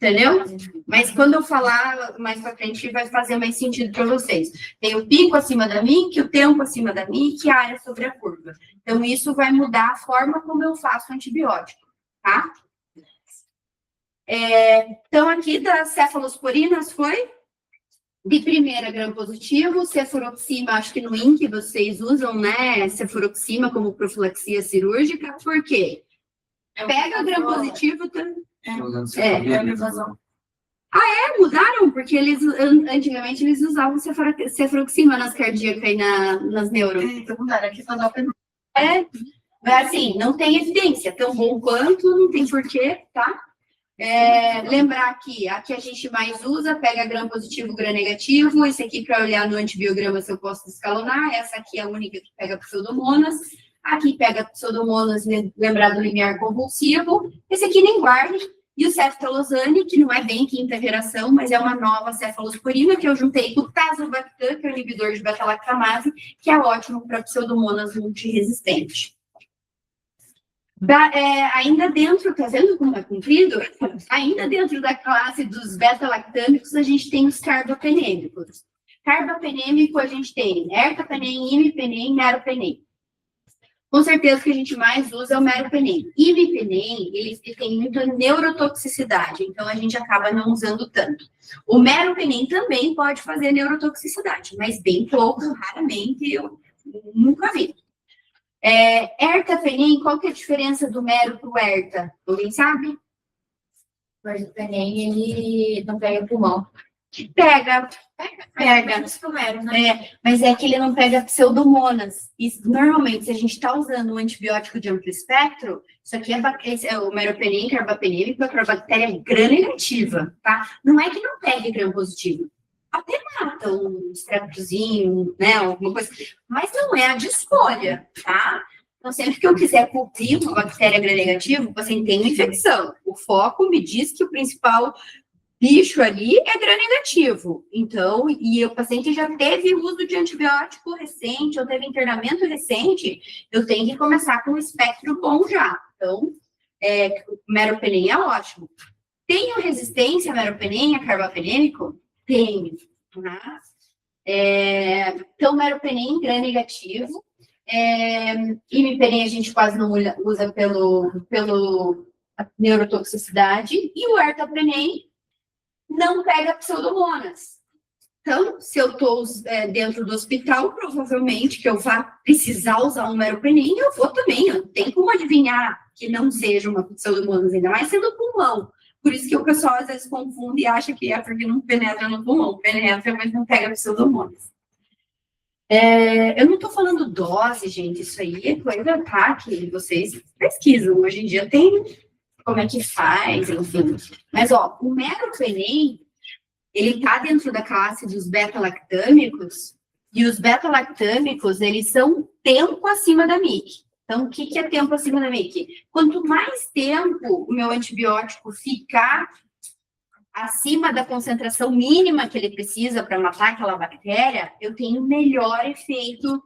Entendeu? Mas quando eu falar mais para frente, vai fazer mais sentido para vocês. Tem o pico acima da MIC, o tempo acima da MIC e a área sobre a curva. Então, isso vai mudar a forma como eu faço o antibiótico, tá? Então, aqui das cefalosporinas foi de primeira gram positivo, cefuroxima, acho que no INC vocês usam, né, cefuroxima como profilaxia cirúrgica, por quê? Pega gram positivo... mudaram, porque eles antigamente eles usavam cefuroxima nas cardíacas e nas neuro. Assim, não tem evidência, tão bom quanto, não tem porquê, tá? Lembrar que a que a gente mais usa, pega gram positivo, gram negativo, esse aqui para olhar no antibiograma se eu posso escalonar, essa aqui é a única que pega pseudomonas, aqui pega pseudomonas, lembrar do limiar convulsivo, esse aqui nem guarde, e o ceftalozane, que não é bem quinta geração, mas é uma nova cefalosporina, que eu juntei com o tazobactam, que é o inibidor de beta-lactamase, que é ótimo para pseudomonas multiresistente. Ainda dentro, tá vendo como é comprido? Ainda dentro da classe dos beta-lactâmicos, a gente tem os carbapenêmicos. Carbapenêmico, a gente tem ertapenem, imipenem, meropenem. Com certeza que a gente mais usa é o meropenem. Imipenem, ele tem muita neurotoxicidade, então a gente acaba não usando tanto. O meropenem também pode fazer neurotoxicidade, mas bem pouco, raramente, eu nunca vi. Ertapenem, qual que é a diferença do mero para o erta? Alguém sabe? O ertapenem, ele não pega pulmão. Pega. Mas é que ele não pega pseudomonas. E, normalmente, se a gente está usando um antibiótico de amplo espectro, isso aqui é o meropenem, carbapenêmico, para a bactéria gram-negativa, tá? Não é que não pegue gram-positivo. Até mata um streptozinho, né, alguma coisa, mas não é a de escolha, tá? Então, sempre que eu quiser cobrir uma bactéria gram-negativa, o paciente tem uma infecção. O foco me diz que o principal bicho ali é gram-negativo. Então, e o paciente já teve uso de antibiótico recente, ou teve internamento recente, eu tenho que começar com um espectro bom já. Então, meropenem é ótimo. Tenho resistência a meropenem, a carbapenêmico? Tenho. Tá? Então, meropenem, gram-negativo. Imipenem a gente quase não usa pelo neurotoxicidade. E o ertapenem não pega pseudomonas. Então, se eu estou dentro do hospital, provavelmente que eu vá precisar usar um meropenem, eu vou também. Não tem como adivinhar que não seja uma pseudomonas, ainda mais sendo pulmão. Por isso que o pessoal às vezes confunde e acha que é porque não penetra no pulmão. Penetra, mas não pega pseudomonas. Eu não estou falando dose, gente. Isso aí é coisa, tá, que vocês pesquisam. Hoje em dia tem como é que faz, enfim. Mas, o meropenem, ele está dentro da classe dos beta-lactâmicos, e os beta-lactâmicos, eles são tempo acima da MIC. Então, o que é tempo acima da MIC? Quanto mais tempo o meu antibiótico ficar acima da concentração mínima que ele precisa para matar aquela bactéria, eu tenho melhor efeito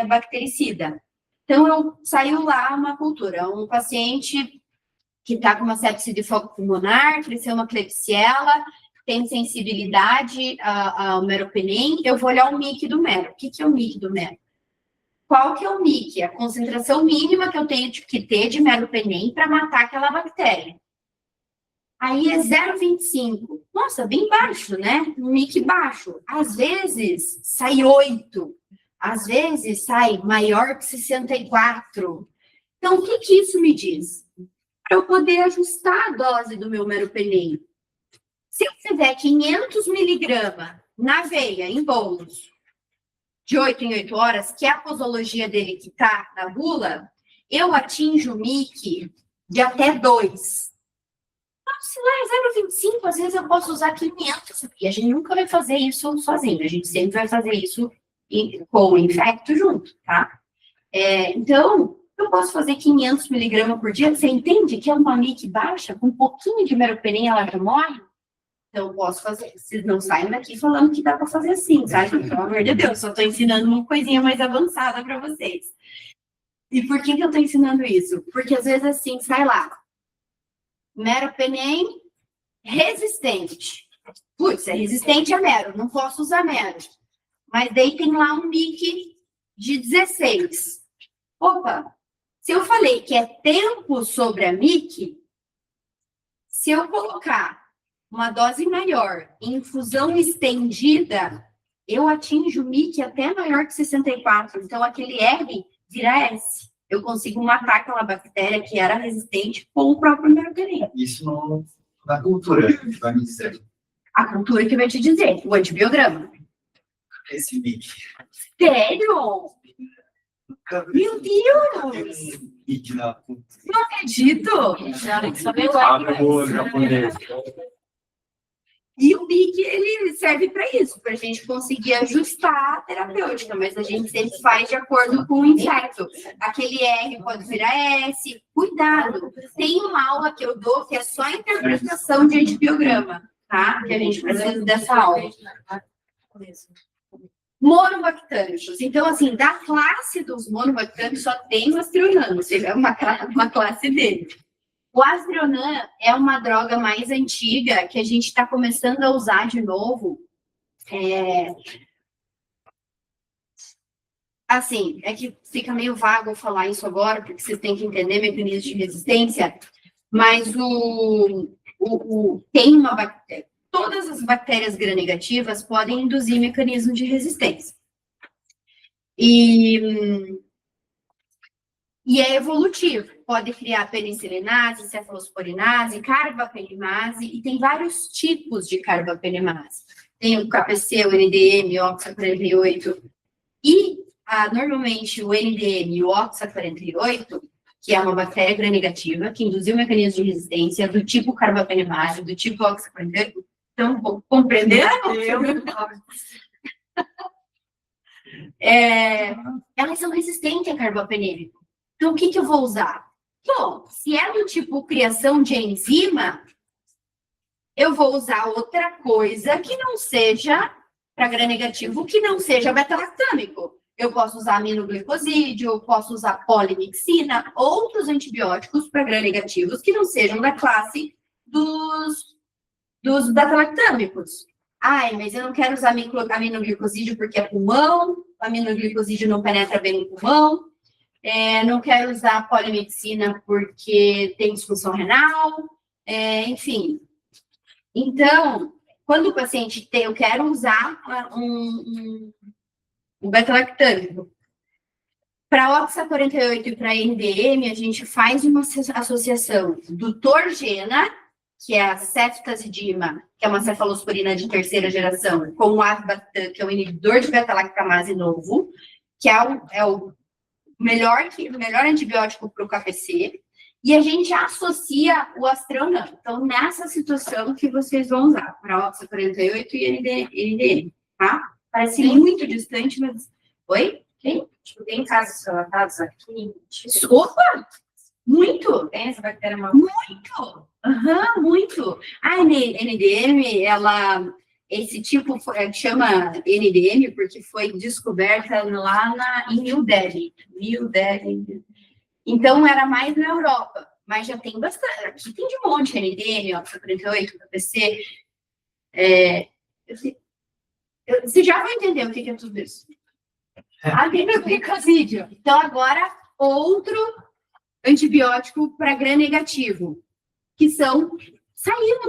bactericida. Então, saiu lá uma cultura, um paciente que está com uma sepse de foco pulmonar, cresceu uma Klebsiella, tem sensibilidade ao meropenem, eu vou olhar o MIC do mero. O que é o MIC do mero? Qual que é o MIC? A concentração mínima que eu tenho que ter de meropenem para matar aquela bactéria. Aí é 0,25. Nossa, bem baixo, né? Um MIC baixo. Às vezes sai 8. Às vezes sai maior que 64. Então, o que isso me diz? Para eu poder ajustar a dose do meu meropenem. Se eu fizer 500 miligramas na veia, em bolos, de 8 em 8 horas, que é a posologia dele que está na bula, eu atinjo o MIC de até 2. Então, se lá é 0,25, às vezes eu posso usar 500. E a gente nunca vai fazer isso sozinho. A gente sempre vai fazer isso com o infecto junto, tá? Então, eu posso fazer 500 miligramas por dia. Você entende que é uma MIC baixa? Com um pouquinho de meropenem, ela já morre? Então, eu posso fazer. Vocês não saem daqui falando que dá para fazer assim, tá? Pelo amor de Deus, só estou ensinando uma coisinha mais avançada para vocês. E por que eu estou ensinando isso? Porque às vezes assim, sai lá. Meropenem resistente. Putz, é resistente a mero, não posso usar mero. Mas daí tem lá um MIC de 16. Opa, se eu falei que é tempo sobre a MIC, se eu colocar uma dose maior, infusão estendida, eu atinjo o MIC até maior que 64. Então, aquele R vira S. Eu consigo matar aquela bactéria que era resistente com o próprio meropenem. Isso na cultura, vai me dizer. A cultura que vai te dizer, o antibiograma. Esse MIC. Sério? Meu Deus! MIC na cultura. Não acredito! Abre o olho japonês. E o MIC, ele serve para isso, para a gente conseguir ajustar a terapêutica, mas a gente sempre faz de acordo com o infecto. Aquele R pode virar S. Cuidado! Tem uma aula que eu dou que é só interpretação de antibiograma, tá? Que a gente precisa dessa aula. Monobactâmicos. Então, assim, da classe dos monobactâmicos só tem o Aztreonam, seja uma classe dele. O Aztreonam é uma droga mais antiga que a gente está começando a usar de novo. Assim, é que fica meio vago falar isso agora, porque vocês têm que entender mecanismos de resistência, mas tem uma bactéria. Todas as bactérias gram-negativas podem induzir mecanismo de resistência. E é evolutivo. Pode criar penicilinase, cefalosporinase, carbapenemase, e tem vários tipos de carbapenemase. Tem o KPC, o NDM, o OXA48. E, normalmente, o NDM e o OXA48, que é uma bactéria gram-negativa, que induziu mecanismo de resistência do tipo carbapenemase, do tipo OXA48. Então, compreender? Elas são resistentes a carbapenêmico. Então, o que eu vou usar? Bom, se é do tipo criação de enzima, eu vou usar outra coisa que não seja, para gram-negativo, que não seja beta-lactâmico. Eu posso usar aminoglicosídeo, posso usar polimixina, outros antibióticos para gram-negativos que não sejam da classe dos beta-lactâmicos. Ai, mas eu não quero usar aminoglicosídeo porque é pulmão, aminoglicosídeo não penetra bem no pulmão, não quero usar polimixina porque tem disfunção renal, enfim. Então, quando o paciente eu quero usar um beta-lactâmico, para OXA48 e para NDM, a gente faz uma associação do Torgena, que é a ceftazidima, que é uma cefalosporina de terceira geração, com o avibactam, que é o inibidor de beta-lactamase novo, que é o melhor antibiótico para o KPC, e a gente associa o Aztreonam. Então, nessa situação que vocês vão usar, para OXA48 e NDM, tá? Parece muito distante, mas... Oi? Quem? Tipo, tem casos relatados aqui? Opa! Muito! Tem essa bactéria mal? Muito! Muito! A NDM, esse tipo chama NDM porque foi descoberta lá em New Delhi. Então, era mais na Europa, mas já tem bastante. Aqui tem de monte, NDM, OXA48, KPC. Você já vai entender o que é tudo isso. Aminoglicosídeo. Então, agora, outro antibiótico para gram-negativo, que saímos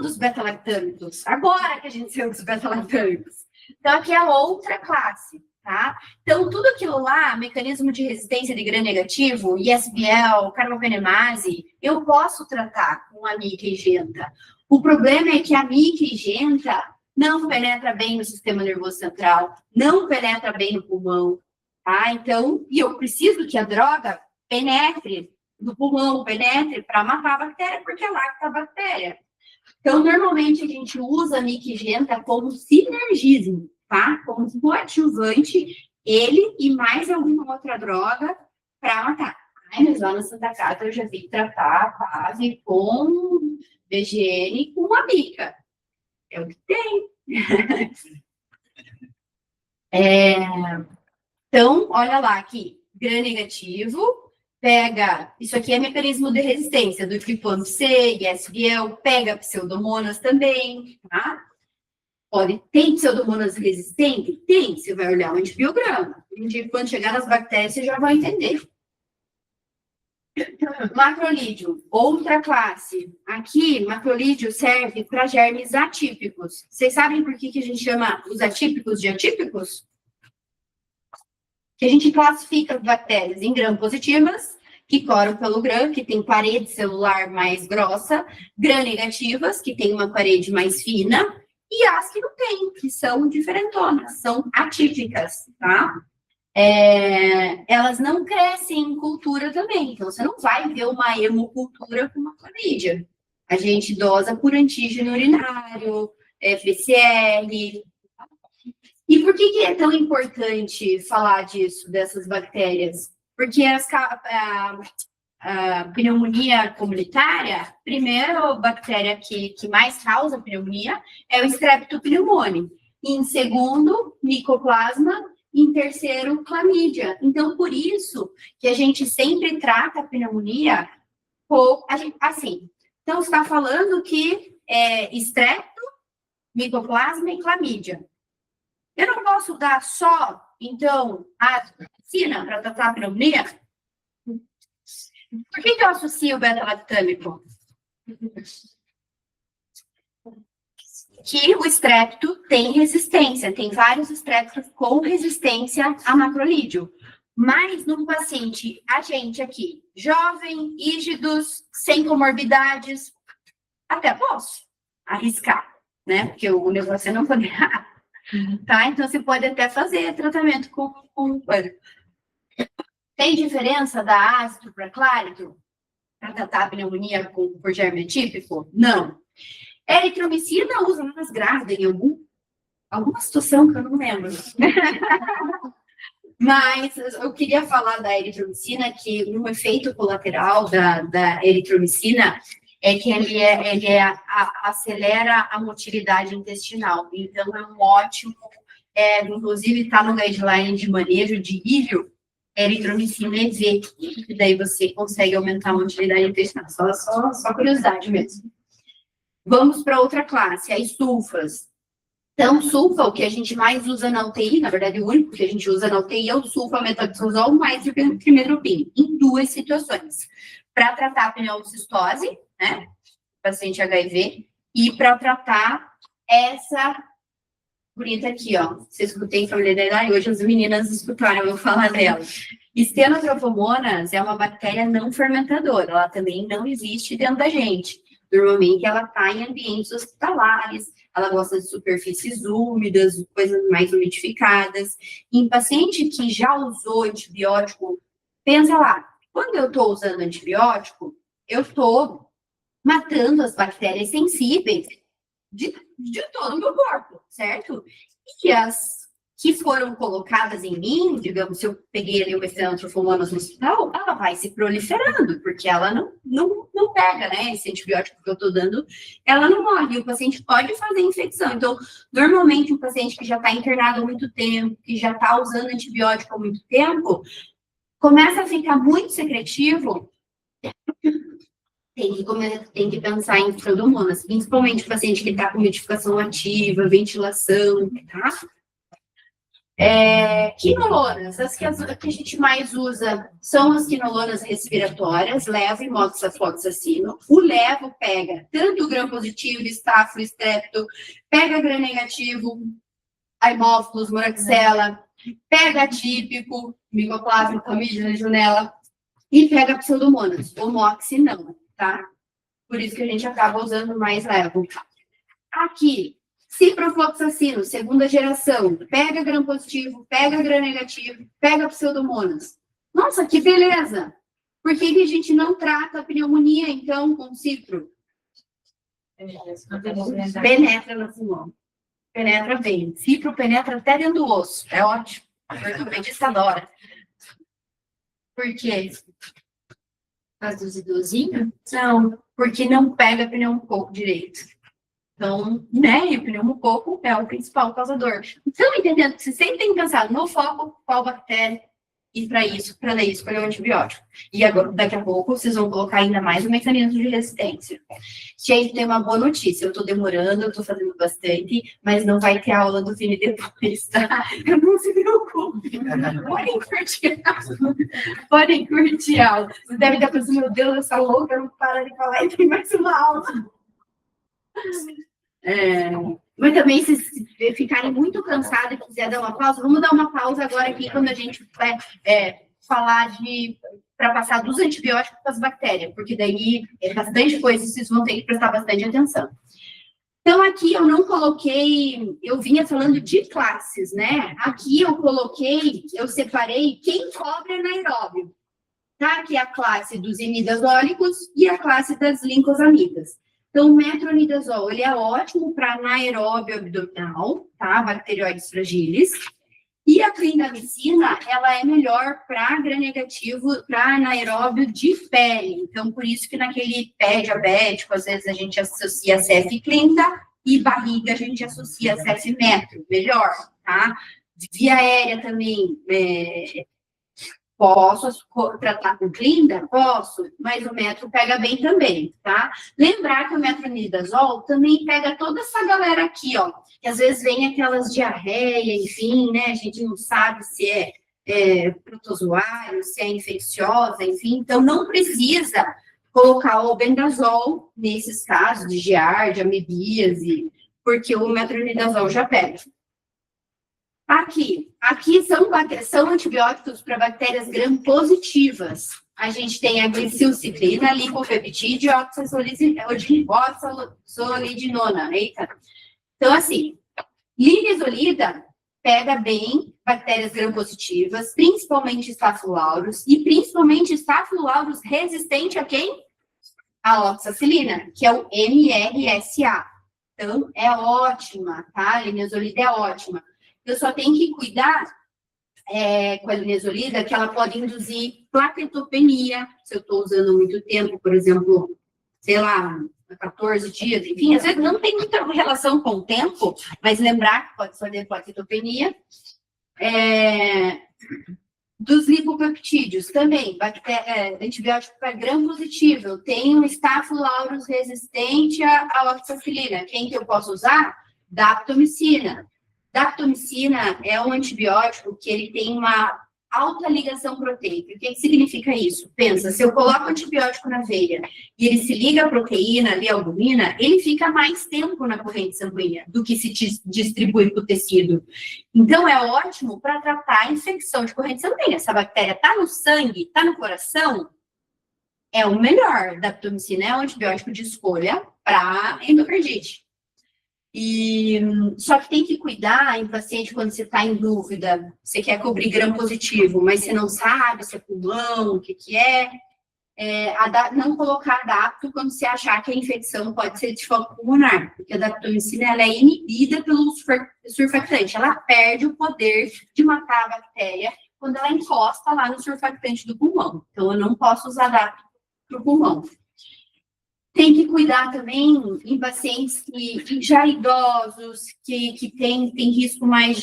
dos beta-lactâmicos. Agora que a gente saiu dos beta-lactâmicos. Então, aqui é outra classe, tá? Então, tudo aquilo lá, mecanismo de resistência de gram-negativo, ISBL, carbapenemase, eu posso tratar com a mica e genta. O problema é que a mica e genta não penetra bem no sistema nervoso central, não penetra bem no pulmão, tá? Então, e eu preciso que a droga penetre no pulmão, penetre para matar a bactéria, porque é lá que está a bactéria. Então, normalmente a gente usa a miquigenta como sinergismo, tá? Como coadjuvante, ele e mais alguma outra droga para matar. Ai, mas lá na Santa Casa eu já vi tratar a base com BGN com uma mica. É o que tem. Então, olha lá aqui, gram negativo, pega, isso aqui é mecanismo de resistência, do tipo C, ISBL, pega pseudomonas também, tá? Tem pseudomonas resistente? Tem, você vai olhar o antibiograma. Quando chegar nas bactérias, você já vai entender. Macrolídeo, outra classe. Aqui, macrolídeo serve para germes atípicos. Vocês sabem por que a gente chama os atípicos de atípicos? Que a gente classifica as bactérias em gram-positivas, que coram pelo gram, que tem parede celular mais grossa, gram-negativas, que tem uma parede mais fina, e as que não tem, que são diferentonas, são atípicas, tá? Elas não crescem em cultura também, então você não vai ver uma hemocultura com uma clamídia. A gente dosa por antígeno urinário, PCR. E por que é tão importante falar disso, dessas bactérias? Porque a pneumonia comunitária, primeiro, bactéria que mais causa pneumonia é o Streptopneumoniae. Em segundo, Mycoplasma. Em terceiro, clamídia. Então, por isso que a gente sempre trata a pneumonia assim. Então, você está falando que é estrepto, micoplasma e clamídia. Eu não posso dar só, então, a vacina para tratar a pneumonia? Por que eu associo o beta-lactâmico? Que o estrepto tem resistência, tem vários estreptos com resistência a macrolídeo. Mas no paciente, a gente aqui, jovem, rígidos, sem comorbidades, até posso arriscar, né? Porque o negócio é não poder errar, tá? Então, você pode até fazer tratamento com... Tem diferença da ácido para clárito para tratar a pneumonia por germe atípico? Não. Eritromicina usa nas grávidas em alguma situação que eu não lembro. Mas eu queria falar da eritromicina, que um efeito colateral da eritromicina é que ele acelera a motilidade intestinal. Então, é um ótimo, inclusive está no guideline de manejo de ilho, eritromicina EV, e daí você consegue aumentar a motilidade intestinal. Só curiosidade mesmo. Vamos para outra classe, as sulfas. Então, sulfa, o que a gente mais usa na UTI, na verdade, o único que a gente usa na UTI é o sulfamethoxazol mais o trimidoprim, em duas situações. Para tratar a pneumocistose, né, paciente HIV, e para tratar essa bonita aqui, ó. Você escutei familiaridade, hoje as meninas escutaram eu falar dela. Stenotropomonas é uma bactéria não fermentadora, ela também não existe dentro da gente. Normalmente ela está em ambientes hospitalares, ela gosta de superfícies úmidas, coisas mais umidificadas. Em paciente que já usou antibiótico, pensa lá, quando eu estou usando antibiótico, eu estou matando as bactérias sensíveis de todo o meu corpo, certo? E as que foram colocadas em mim, digamos, se eu peguei ali uma Stenotropomonas no hospital, ela vai se proliferando, porque ela não pega, né? Esse antibiótico que eu estou dando, ela não morre. E o paciente pode fazer infecção. Então, normalmente, um paciente que já está internado há muito tempo, que já está usando antibiótico há muito tempo, começa a ficar muito secretivo, tem que pensar em pseudomonas, principalmente o paciente que está com umidificação ativa, ventilação, tá? Quinolonas, as que a gente mais usa são as quinolonas respiratórias, levo e moxafloxacino. O levo pega tanto o gram-positivo, estáfilo, estrepto, pega gram-negativo, haemophilus, moraxella, pega atípico, micoplasma, clamídia, legionela, e pega pseudomonas. O moxi não, tá? Por isso que a gente acaba usando mais levo. Aqui, Ciprofloxacino, segunda geração, pega gram-positivo, pega gram-negativo, pega pseudomonas. Nossa, que beleza! Por que a gente não trata a pneumonia, então, com cipro? Penetra no pulmão. Penetra bem. Cipro penetra até dentro do osso. É ótimo. O ortopedista adora. Por quê? Por causa dos idosinhos? Não, porque não pega pneumococo direito. Então, né, e o pneumococo é o principal causador. Então, entendendo que você sempre tem que pensar no foco, qual bactéria, e para daí escolher o antibiótico. E agora, daqui a pouco, vocês vão colocar ainda mais o mecanismo de resistência. Gente, tem uma boa notícia. Eu estou demorando, eu estou fazendo bastante, mas não vai ter aula do Vini depois, tá? Não se preocupe. Podem curtir a aula. Podem curtir a aula. Vocês devem estar pensando, meu Deus, essa louca não para de falar e tem mais uma aula. Mas também, se ficarem muito cansados e quiser dar uma pausa, vamos dar uma pausa agora aqui, quando a gente vai falar para passar dos antibióticos para as bactérias, porque daí é bastante coisa, vocês vão ter que prestar bastante atenção. Então, aqui eu não coloquei, eu vinha falando de classes, né? Aqui eu separei quem cobre anaeróbio, tá? Que é a classe dos imidazólicos e a classe das lincosamidas. Então, o metronidazol, ele é ótimo para anaeróbio abdominal, tá? Bacteroides fragilis. E a clindamicina, ela é melhor para gram-negativo, para anaeróbio de pele. Então, por isso que naquele pé diabético, às vezes a gente associa CF-clinda e barriga a gente associa CF-metro, melhor, tá? Via aérea também, posso tratar com clinda? Posso, mas o metro pega bem também, tá? Lembrar que o metronidazol também pega toda essa galera aqui, ó, que às vezes vem aquelas diarreia, enfim, né? A gente não sabe se é protozoário, se é infecciosa, enfim, então não precisa colocar o albendazol nesses casos de giardia, amebíase, porque o metronidazol já pega. Aqui são antibióticos para bactérias gram-positivas. A gente tem a glicilcitrina, lipopeptídeo, oxazolidinona. Eita. Então, assim, linezolida pega bem bactérias gram-positivas, principalmente Staphylococcus, e principalmente Staphylococcus resistente a quem? A oxacilina, que é o MRSA. Então, é ótima, tá? A linezolida é ótima. Eu só tenho que cuidar com a linezolida que ela pode induzir plaquetopenia, se eu estou usando muito tempo, por exemplo, sei lá, 14 dias, enfim, às vezes não tem muita relação com o tempo, mas lembrar que pode fazer plaquetopenia. Dos lipopeptídeos também, antibiótico para gram-positivo, eu tenho Staphylococcus resistente à oxacilina. Quem que eu posso usar? Daptomicina. Daptomicina é um antibiótico que ele tem uma alta ligação proteica. O que significa isso? Pensa, se eu coloco antibiótico na veia e ele se liga à proteína, ali, à albumina, ele fica mais tempo na corrente sanguínea do que se distribui para o tecido. Então, é ótimo para tratar a infecção de corrente sanguínea. Essa bactéria está no sangue, está no coração, é o melhor. Daptomicina é um antibiótico de escolha para endocardite. Só que tem que cuidar em paciente quando você está em dúvida, você quer cobrir gram-positivo, mas você não sabe se é pulmão, o que é, não colocar adapto quando você achar que a infecção pode ser de foco pulmonar, porque a daptomicina ela é inibida pelo surfactante, ela perde o poder de matar a bactéria quando ela encosta lá no surfactante do pulmão. Então, eu não posso usar adapto para o pulmão. Tem que cuidar também em pacientes que já idosos, que tem risco mais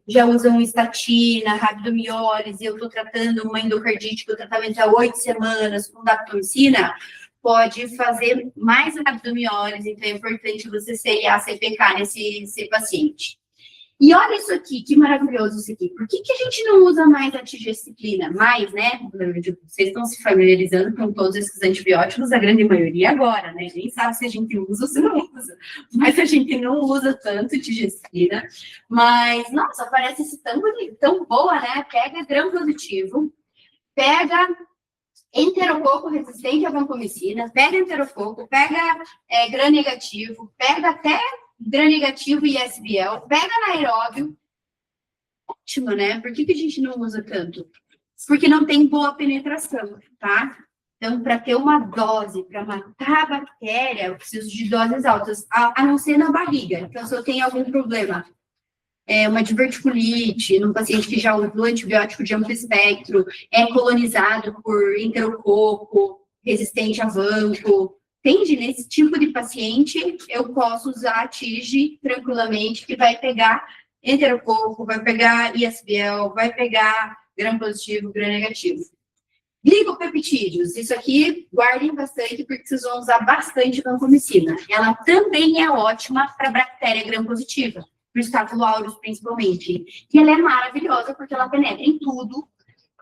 já usam estatina, rabdomiólise, eu estou tratando uma endocardite, que o tratamento é 8 semanas com daptomicina, pode fazer mais rabdomiólise, então é importante você seriar CPK nesse paciente. E olha isso aqui, que maravilhoso isso aqui. Por que a gente não usa mais a tigecyclina? Mais, né? Vocês estão se familiarizando com todos esses antibióticos, a grande maioria agora, né? Nem sabe se a gente usa ou se não usa. Mas a gente não usa tanto tigecyclina. Mas, nossa, parece isso tão boa, né? Pega gram-positivo, pega enterococo resistente à vancomicina, pega enterococo, pega gram-negativo, pega até gram-negativo e SBL, pega anaeróbio, ótimo, né? Por que a gente não usa tanto? Porque não tem boa penetração, tá? Então, para ter uma dose, para matar a bactéria, eu preciso de doses altas, a não ser na barriga. Então, se eu tenho algum problema, uma diverticulite, num paciente que já usou antibiótico de amplo espectro, é colonizado por enterococo, resistente a vanco, entende? Nesse tipo de paciente, eu posso usar a TIG tranquilamente, que vai pegar enterococo, vai pegar ISBL, vai pegar gram-positivo, gram-negativo. Glicopeptídeos, isso aqui, guardem bastante, porque vocês vão usar bastante vancomicina. Ela também é ótima para bactéria gram-positiva, para o Staphylo aureus principalmente. E ela é maravilhosa, porque ela penetra em tudo,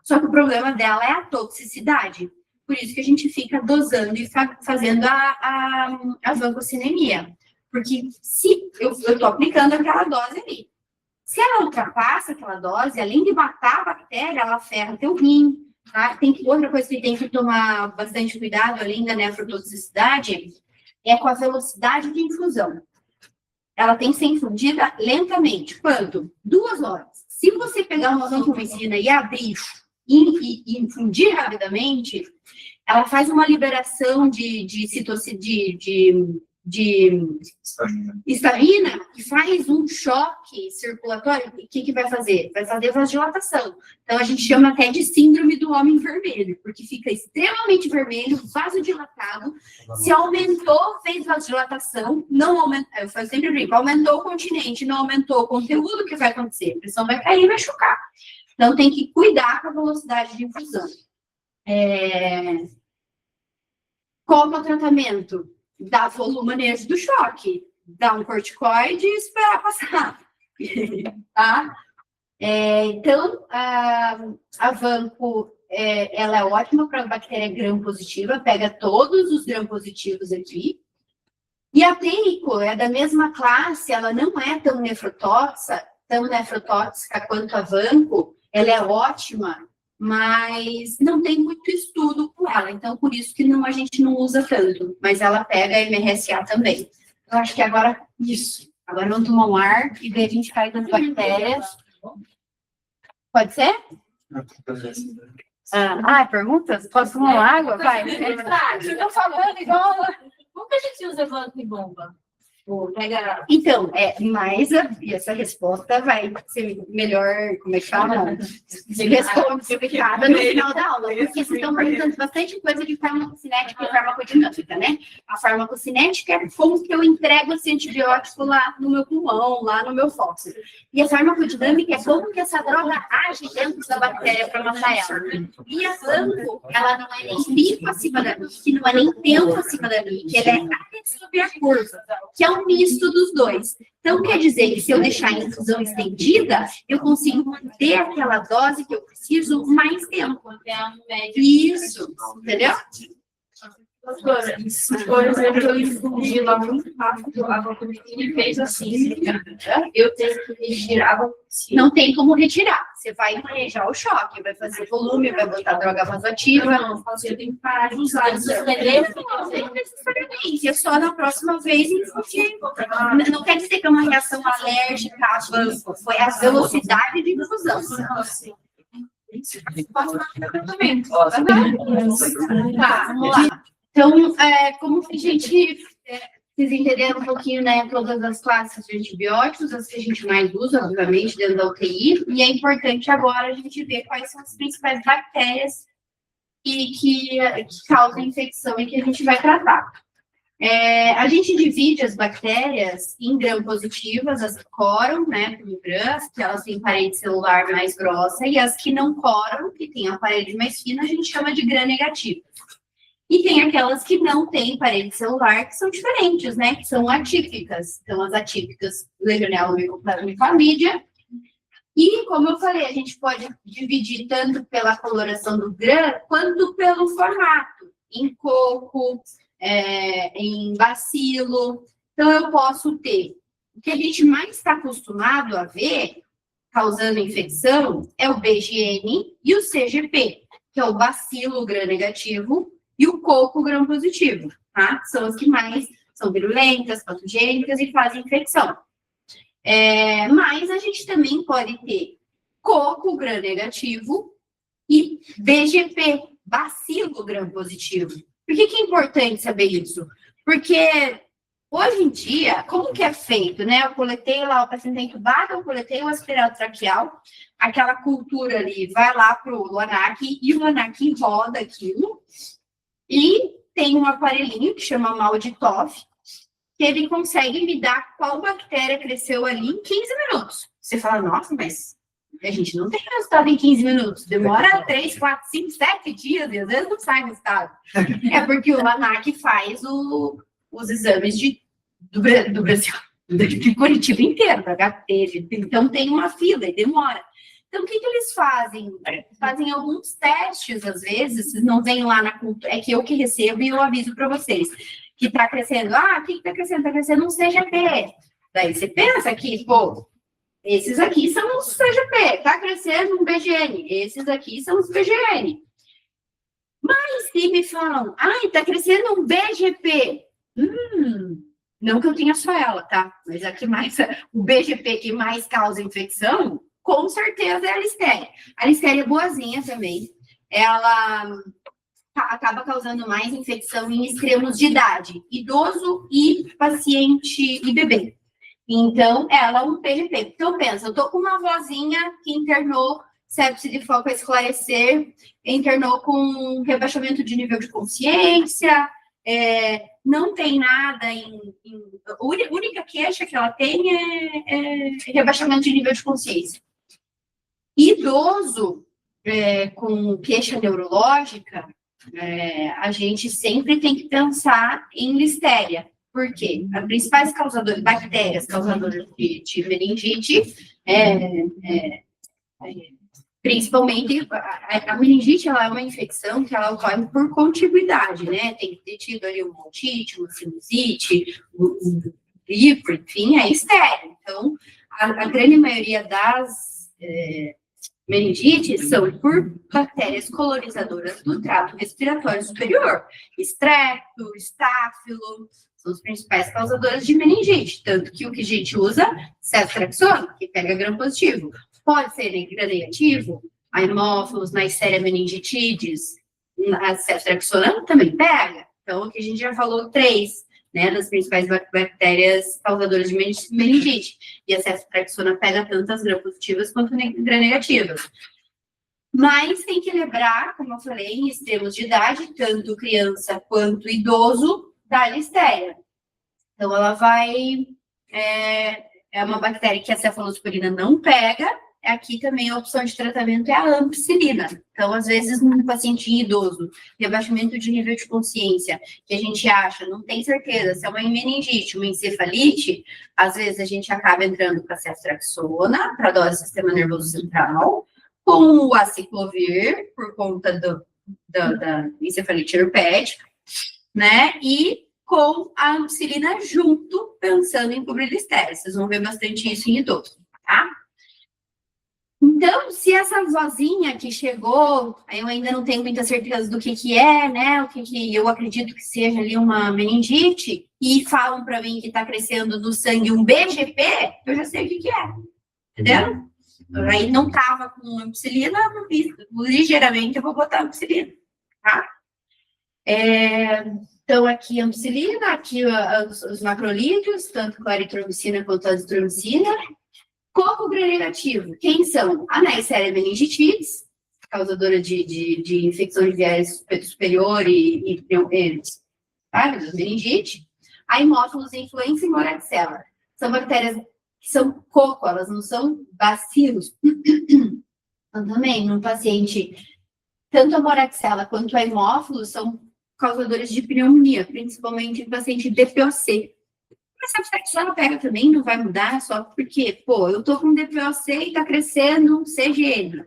só que o problema dela é a toxicidade. Por isso que a gente fica dosando e fazendo a vancocinemia. Porque se eu estou aplicando aquela dose ali, se ela ultrapassa aquela dose, além de matar a bactéria, ela ferra teu rim. Tá? Outra coisa que tem que tomar bastante cuidado, além da nefrotoxicidade, é com a velocidade de infusão. Ela tem que ser infundida lentamente. Quanto? 2 horas. Se você pegar uma vancomicina e abrir e infundir rapidamente, ela faz uma liberação de histamina e faz um choque circulatório. O que vai fazer? Vai fazer vasodilatação. Então, a gente chama até de síndrome do homem vermelho, porque fica extremamente vermelho, vasodilatado. Se aumentou, fez vasodilatação, não aumentou, eu sempre brinco, aumentou o continente, não aumentou o conteúdo, o que vai acontecer? A pressão vai cair, vai chocar. Então, tem que cuidar com a velocidade de infusão. Qual é o tratamento? Dá volumanejo do choque, dá um corticoide e esperar passar. Tá? Então, a vanco, ela é ótima para bactéria gram-positiva, pega todos os gram-positivos aqui. E a teico é da mesma classe, ela não é tão nefrotóxica quanto a vanco, ela é ótima, mas não tem muito estudo com ela, então por isso que a gente não usa tanto, mas ela pega a MRSA também. Eu acho que agora, isso, agora vamos tomar um ar e daí a gente faz as bactérias. Pode ser? Perguntas? Posso tomar uma água? Vai. Estou falando igual... Como que a gente usa vanco e bomba? Então, mais essa resposta vai ser melhor, como é que fala? Explicada no final da aula, porque vocês estão perguntando bastante coisa de farmacocinética e farmacodinâmica, né? A farmacocinética é como que eu entrego esse antibiótico lá no meu pulmão, lá no meu fósforo. E a farmacodinâmica é como que essa droga age dentro da bactéria para matar ela. E a vanco, ela não é nem pico acima da NIC, não é nem tempo acima da NIC, ela é até subir a curva, que é um misto dos dois. Então, quer dizer que se eu deixar a infusão estendida, eu consigo manter aquela dose que eu preciso mais tempo. Isso, entendeu? Doutora, por exemplo, eu infundi lá muito rápido a vancomicina e fez assim. Eu tenho que retirar a vancomicina. Não tem como retirar. Você vai manejar o choque, vai fazer volume, vai botar droga vasoativa. Não, eu tenho que parar de usar isso. Não necessariamente. É só na próxima vez infundir. Não quer dizer que é uma reação alérgica a vanco. Foi a velocidade de infusão. Tá, vamos lá. Então, como a gente, vocês entenderam um pouquinho, né, todas as classes de antibióticos, as que a gente mais usa, obviamente, dentro da UTI, e é importante agora a gente ver quais são as principais bactérias que causam infecção e que a gente vai tratar. A gente divide as bactérias em gram-positivas, as que coram, né, como grãs, que elas têm parede celular mais grossa, e as que não coram, que têm a parede mais fina, a gente chama de gram-negativas. E tem aquelas que não têm parede celular, que são diferentes, né? Que são atípicas. Então, as atípicas, Legionella, Mycoplasma e Chlamydia. E, como eu falei, a gente pode dividir tanto pela coloração do gram, quanto pelo formato. Em coco, em bacilo. Então, eu posso ter... O que a gente mais está acostumado a ver, causando infecção, é o BGN e o CGP, que é o bacilo gram-negativo, e o coco gram-positivo, tá? São as que mais são virulentas, patogênicas e fazem infecção. Mas a gente também pode ter coco gram-negativo e BGP, bacilo gram-positivo. Por que é importante saber isso? Porque hoje em dia, como que é feito, né? Eu coletei lá, o paciente entubado, eu coletei o aspirado traqueal, aquela cultura ali vai lá para o ANAC e o ANAC roda aquilo e tem um aparelhinho que chama Malditoff, que ele consegue me dar qual bactéria cresceu ali em 15 minutos. Você fala, nossa, mas a gente não tem resultado em 15 minutos. Demora 3, 4, 5, 7 dias e às vezes não sai resultado. É porque o ANAC faz os exames do Brasil, de Curitiba inteiro, para HT. Então tem uma fila e demora. Então, o que eles fazem? Fazem alguns testes, às vezes, vocês não vêm lá na cultura, é que eu que recebo e eu aviso para vocês, que está crescendo, o que está crescendo? Está crescendo um CGP. Daí você pensa que, pô, esses aqui são os CGP, está crescendo um BGN, esses aqui são os BGN. Mas se me falam, está crescendo um BGP, não que eu tenha só ela, tá? Mas o BGP que mais causa infecção, com certeza é a Listeria. A Listeria é boazinha também. Ela acaba causando mais infecção em extremos de idade, idoso e paciente e bebê. Então, ela é um PGP. Então, pensa, eu tô com uma vozinha que internou sepse de foco a esclarecer, internou com rebaixamento de nível de consciência, não tem nada a única queixa que ela tem é rebaixamento de nível de consciência. Idoso com queixa neurológica, a gente sempre tem que pensar em Listeria. Por quê? As principais bactérias causadoras de meningite, principalmente, a meningite ela é uma infecção que ela ocorre por contiguidade, né? Tem que ter tido ali uma otite, uma sinusite, um gripe, enfim, é estéreo. Então, a grande maioria das meningites são por bactérias colonizadoras do trato respiratório superior. Estrepto, estáfilo, são os principais causadores de meningite. Tanto que o que a gente usa, ceftriaxona, que pega gram-positivo. Pode ser gram-negativo, a Haemophilus, Neisseria meningitidis, a ceftriaxona também pega. Então, aqui a gente já falou 3, né, das principais bactérias causadoras de meningite. E a ceftriaxona pega tanto as gram-positivas quanto gram-negativas. Mas tem que lembrar, como eu falei, em extremos de idade, tanto criança quanto idoso, da Listeria. Então, ela vai... É uma bactéria que a cefalosporina não pega. Aqui também a opção de tratamento é a ampicilina. Então, às vezes, num paciente idoso, rebaixamento de nível de consciência, que a gente acha, não tem certeza se é uma meningite, uma encefalite, às vezes a gente acaba entrando com a ceftriaxona, para dose do sistema nervoso central, com o aciclovir, por conta da encefalite herpética, né? E com a ampicilina junto, pensando em cobrir Listeria. Vocês vão ver bastante isso em idoso, tá? Então, se essa vozinha que chegou, eu ainda não tenho muita certeza do que é, né? O que eu acredito que seja ali uma meningite, e falam para mim que está crescendo no sangue um BGP, eu já sei o que é. Entendeu? Aí não tava com ampicilina, ligeiramente eu vou botar ampicilina, tá? Então, aqui a ampicilina, aqui os macrolídeos, tanto claritromicina quanto a azitromicina. Coco gram-negativo, quem são? A Neisseria meningitidis, causadora de infecção de viés superior e meningite. A Haemophilus influenza e Moraxella. São bactérias que são coco, elas não são bacilos. Então, também, num paciente, tanto a Moraxella quanto a Haemophilus são causadores de pneumonia, principalmente em paciente DPOC. Mas a ceftriaxona pega também, não vai mudar, só porque, pô, eu tô com DPOC e tá crescendo um CGN.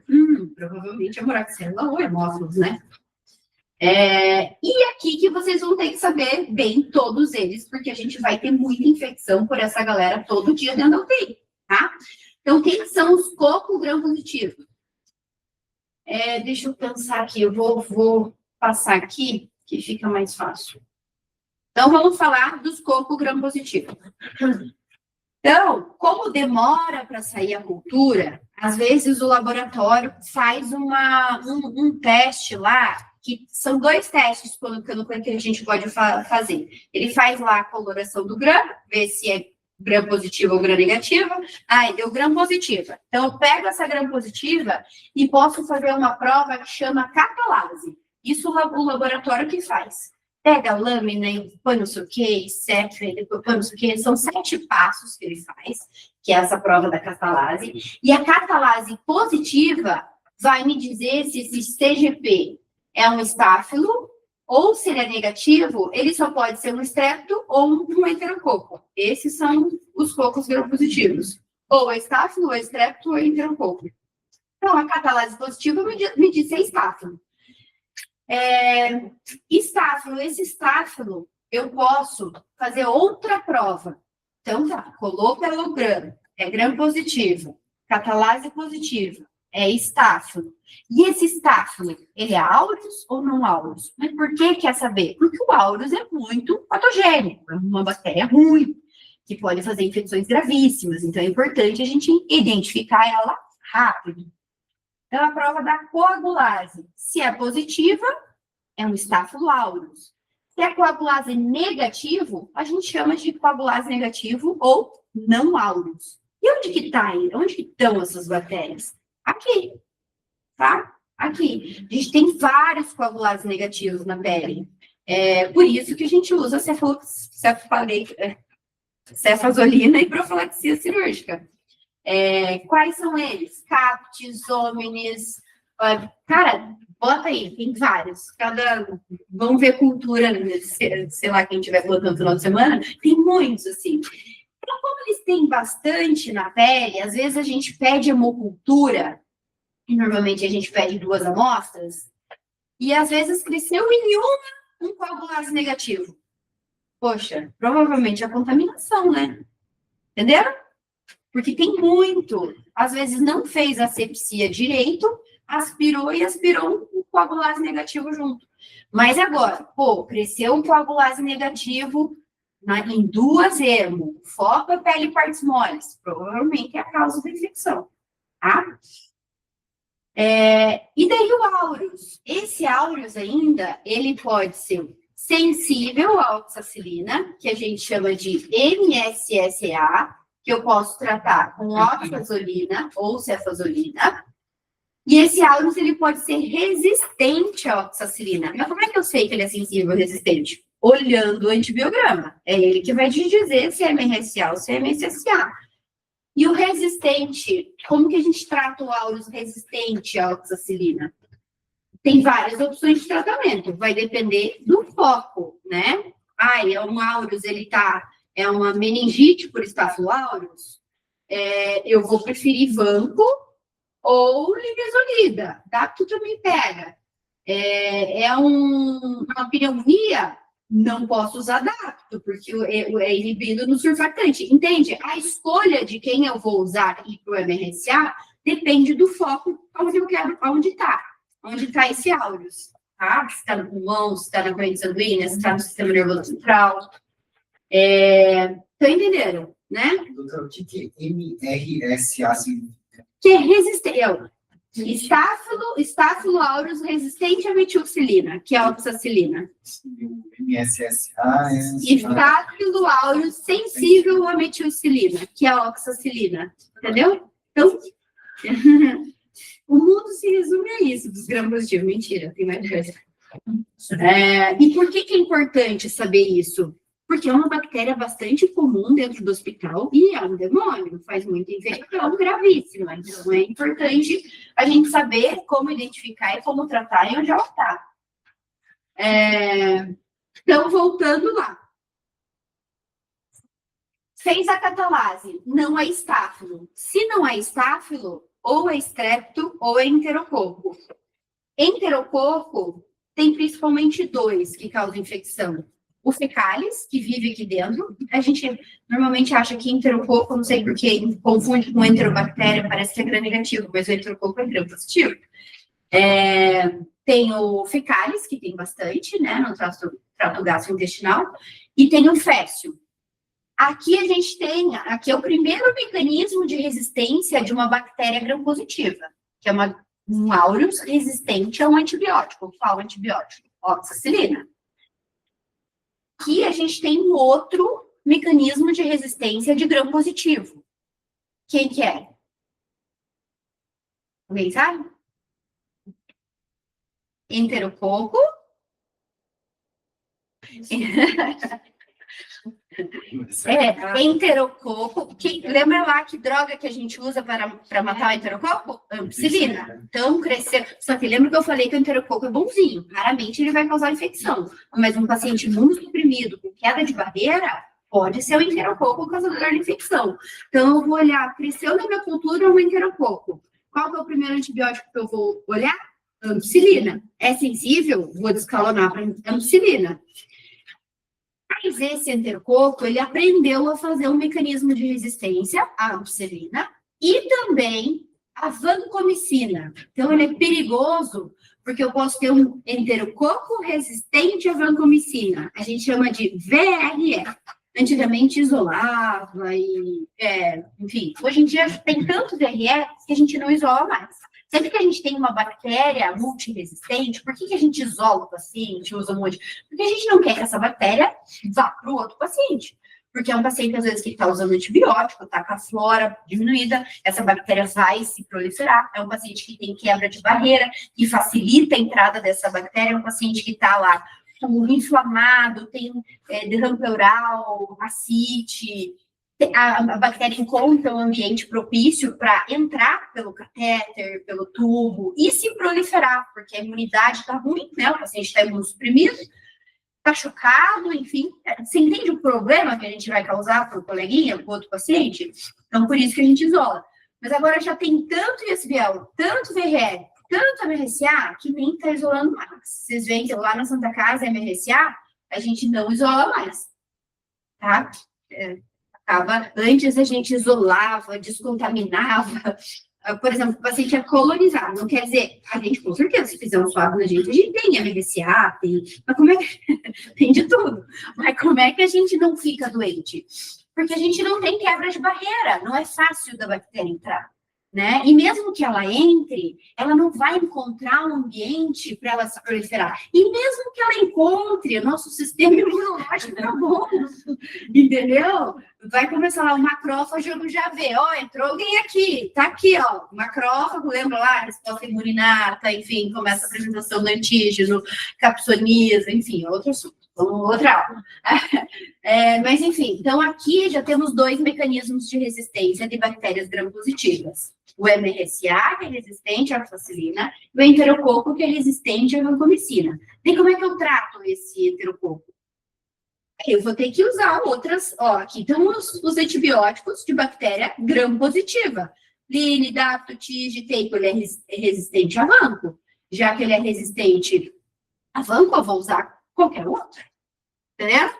Provavelmente a Moraxella ou Haemophilus, né? E aqui que vocês vão ter que saber bem todos eles, porque a gente vai ter muita infecção por essa galera todo dia dentro da UTI, tá? Então, quem são os coco gram-positivos? Deixa eu pensar aqui, eu vou passar aqui, que fica mais fácil. Então, vamos falar dos cocos gram-positivos. Então, como demora para sair a cultura, às vezes o laboratório faz um teste lá, que são 2 testes que a gente pode fazer. Ele faz lá a coloração do grão, vê se é gram positiva ou gram negativa. Deu gram positiva. Então, eu pego essa gram positiva e posso fazer uma prova que chama catalase. Isso o laboratório que faz. Pega a lâmina e põe no seu quê, seca, depois põe no seu quê. São 7 passos que ele faz, que é essa prova da catalase. E a catalase positiva vai me dizer se esse CGP é um estáfilo, ou se ele é negativo, ele só pode ser um estrepto ou um enterococo. Esses são os cocos gram-positivos. Ou é estáfilo, ou é estrepto, ou é enterococo. Então, a catalase positiva me diz se é estáfilo. Esse estáfilo, eu posso fazer outra prova. Então, tá, colopelograma, é gram-positivo, catalase positiva, é estáfilo. E esse estáfilo, ele é aureus ou não aureus? Mas por que quer saber? Porque o aureus é muito patogênico, é uma bactéria ruim, que pode fazer infecções gravíssimas. Então, é importante a gente identificar ela rápido. Então, a prova da coagulase, se é positiva, é um estáfilo aureus. Se é coagulase negativo, a gente chama de coagulase negativo ou não aureus. E onde que tá aí? Onde que estão essas bactérias? Aqui, tá? Aqui. A gente tem vários coagulases negativos na pele. Por isso que a gente usa cefazolina e profilaxia cirúrgica. Quais são eles? Captis, hominis. Cara, bota aí, tem vários. Vamos ver cultura, sei lá, quem estiver botando no final de semana, tem muitos, assim. Então, como eles têm bastante na pele, às vezes a gente pede hemocultura, e normalmente a gente pede 2 amostras, e às vezes cresceu em um coagulase negativo. Poxa, provavelmente a contaminação, né? Entenderam? Porque tem muito. Às vezes não fez asepsia direito, aspirou um coagulase negativo junto. Mas agora, cresceu um coagulase negativo em 2 hemo, foco é pele e partes moles, provavelmente é a causa da infecção, tá? E daí o aureus. Esse aureus ainda, ele pode ser sensível à oxacilina, que a gente chama de MSSA, que eu posso tratar com oxazolina ou cefazolina. E esse aureus, ele pode ser resistente à oxacilina. Mas como é que eu sei que ele é sensível ou resistente? Olhando o antibiograma. É ele que vai te dizer se é MRSA ou se é MSSA. E o resistente, como que a gente trata o aureus resistente à oxacilina? Tem várias opções de tratamento. Vai depender do foco, né? É um aureus, é uma meningite por estáfilo aureus. Eu vou preferir vanco ou linezolida, tá? Tu também pega. Uma pneumonia, não posso usar dacto, porque é inibido no surfactante. Entende? A escolha de quem eu vou usar aqui para o MRSA depende do foco onde eu quero, onde está esse aureus, tá? Se está no pulmão, se está na corrente sanguínea, se está no sistema nervoso central. Estão entenderam, né? Doutor, o que MRSA significa? Que é resistente. Estáfilo aureus resistente à metilcilina, que é a oxacilina. MSSA Estáfilo aureus sensível à metilcilina, que é a oxacilina. Entendeu? Então, o mundo se resume a isso, dos gram-positivos. Mentira, tem mais coisa. E por que é importante saber isso? Porque é uma bactéria bastante comum dentro do hospital e é um demônio, faz muita infecção gravíssima. Então, é importante a gente saber como identificar e como tratar e onde ela está. Então, voltando lá. Fez a catalase, não é estáfilo. Se não é estáfilo, ou é estrepto ou é enterococo. Enterococo tem principalmente 2 que causam infecção. O fecalis, que vive aqui dentro. A gente normalmente acha que enterococo, não sei porquê, confunde com enterobactéria, parece que é gram negativo, mas o enterococo é gram positivo. Tem o fecalis, que tem bastante, né, no trato gastrointestinal, e tem o fécio. Aqui a gente tem, aqui é o primeiro mecanismo de resistência de uma bactéria gram-positiva, que é um aureus resistente a um antibiótico. Qual antibiótico? Oxacilina. Aqui a gente tem um outro mecanismo de resistência de gram-positivo. Quem que é? Alguém sabe? Enterococo. Enterococo. Lembra lá que droga que a gente usa para matar o enterococo? Ampicilina. Então, cresceu. Só que lembra que eu falei que o enterococo é bonzinho. Raramente ele vai causar infecção. Mas um paciente imunossuprimido com queda de barreira, pode ser o enterococo causador de infecção. Então, eu vou olhar, cresceu na minha cultura um enterococo. Qual que é o primeiro antibiótico que eu vou olhar? Ampicilina. É sensível? Vou descalonar para ampicilina. Mas esse enterococo, ele aprendeu a fazer um mecanismo de resistência à ampicilina e também à vancomicina. Então, ele é perigoso porque eu posso ter um enterococo resistente à vancomicina. A gente chama de VRE. Antigamente isolava e, enfim, hoje em dia tem tanto VRE que a gente não isola mais. Sempre que a gente tem uma bactéria multiresistente, por que a gente isola o paciente, usa um monte? Porque a gente não quer que essa bactéria vá para o outro paciente. Porque é um paciente, às vezes, que está usando antibiótico, está com a flora diminuída, essa bactéria vai se proliferar. É um paciente que tem quebra de barreira, que facilita a entrada dessa bactéria. É um paciente que está lá inflamado, tem derrame pleural, ascite. A bactéria encontra um ambiente propício para entrar pelo catéter, pelo tubo e se proliferar, porque a imunidade está ruim, né? O paciente está imunossuprimido, está chocado, enfim. Você entende o problema que a gente vai causar para o coleguinha, para o outro paciente? Então, por isso que a gente isola. Mas agora já tem tanto ISBL, tanto VRE, tanto MRSA, que nem está isolando mais. Vocês veem que lá na Santa Casa, MRSA, a gente não isola mais, tá? Antes a gente isolava, descontaminava. Por exemplo, o paciente é colonizado. Não quer dizer, a gente, com certeza, se fizer um swab na gente, a gente tem MRSA, tem... Mas como é que... tem de tudo. Mas como é que a gente não fica doente? Porque a gente não tem quebra de barreira. Não é fácil da bactéria entrar, né? E mesmo que ela entre, ela não vai encontrar um ambiente para ela se proliferar. E mesmo que ela encontre, o nosso sistema imunológico tá bom, entendeu? Vai começar lá, o macrófago já vê, entrou alguém aqui, tá aqui, macrófago, lembra lá, resposta imuninata, enfim, começa a apresentação do antígeno, capsoniza, enfim, outro assunto. Outra aula. Mas, enfim, então aqui já temos 2 mecanismos de resistência de bactérias gram-positivas. O MRSA, que é resistente à oxacilina, e o enterococo, que é resistente à vancomicina. E como é que eu trato esse enterococo? Eu vou ter que usar outras, aqui estão os antibióticos de bactéria gram-positiva. Line, dacto, tige, teico, ele é resistente a vanco. Já que ele é resistente a vanco, eu vou usar qualquer outro, entendeu?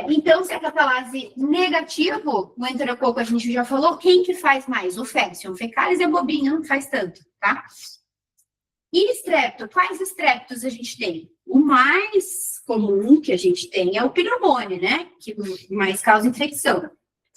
Então, se é catalase negativo, o enterococo a gente já falou, quem que faz mais? O fécio. O fecalis é bobinho, não faz tanto, tá? E estrepto, quais estreptos a gente tem? O mais comum que a gente tem é o pneumônio, né? Que mais causa infecção.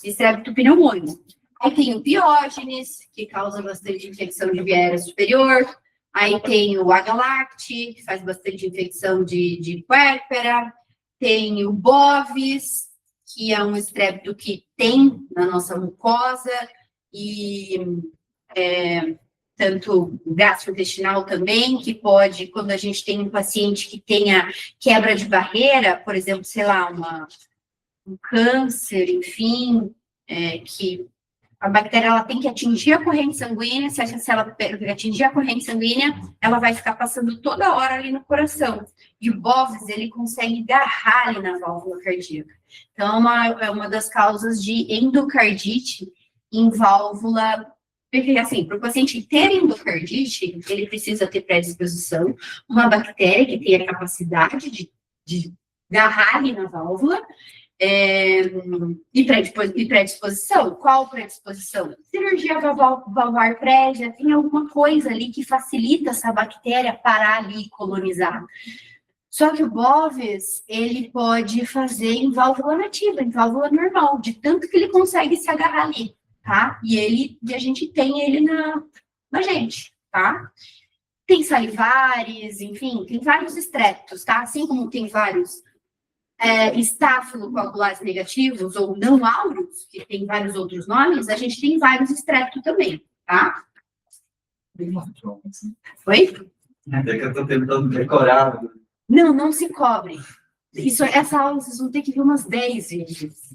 Estrepto pneumônio. Aí tem o piógenes, que causa bastante infecção de via aérea superior. Aí tem o H-lacti, que faz bastante infecção de puérpera. Tem o bovis, que é um estrepto que tem na nossa mucosa. E tanto gastrointestinal também, que pode, quando a gente tem um paciente que tenha quebra de barreira, por exemplo, sei lá, um câncer, enfim, que a bactéria ela tem que atingir a corrente sanguínea, se ela atingir a corrente sanguínea, ela vai ficar passando toda hora ali no coração. E o bovis, ele consegue agarrar ali na válvula cardíaca. Então, é uma das causas de endocardite em válvula. Porque, assim, para o paciente ter endocardite, ele precisa ter predisposição, uma bactéria que tenha capacidade de agarrar ali na válvula, E predisposição? Qual predisposição? Cirurgia valvar prévia, tem alguma coisa ali que facilita essa bactéria parar ali e colonizar. Só que o Bovis, ele pode fazer em válvula nativa, em válvula normal, de tanto que ele consegue se agarrar ali, tá? E a gente tem ele na gente, tá? Tem salivares, enfim, tem vários estreptos, tá? Assim como tem vários estafilocoagulares negativos ou não auros, que tem vários outros nomes, a gente tem vários estreptos também, tá? Oi? É que eu tô tentando decorar. Não se cobre. Essa aula vocês vão ter que ver umas 10 vezes.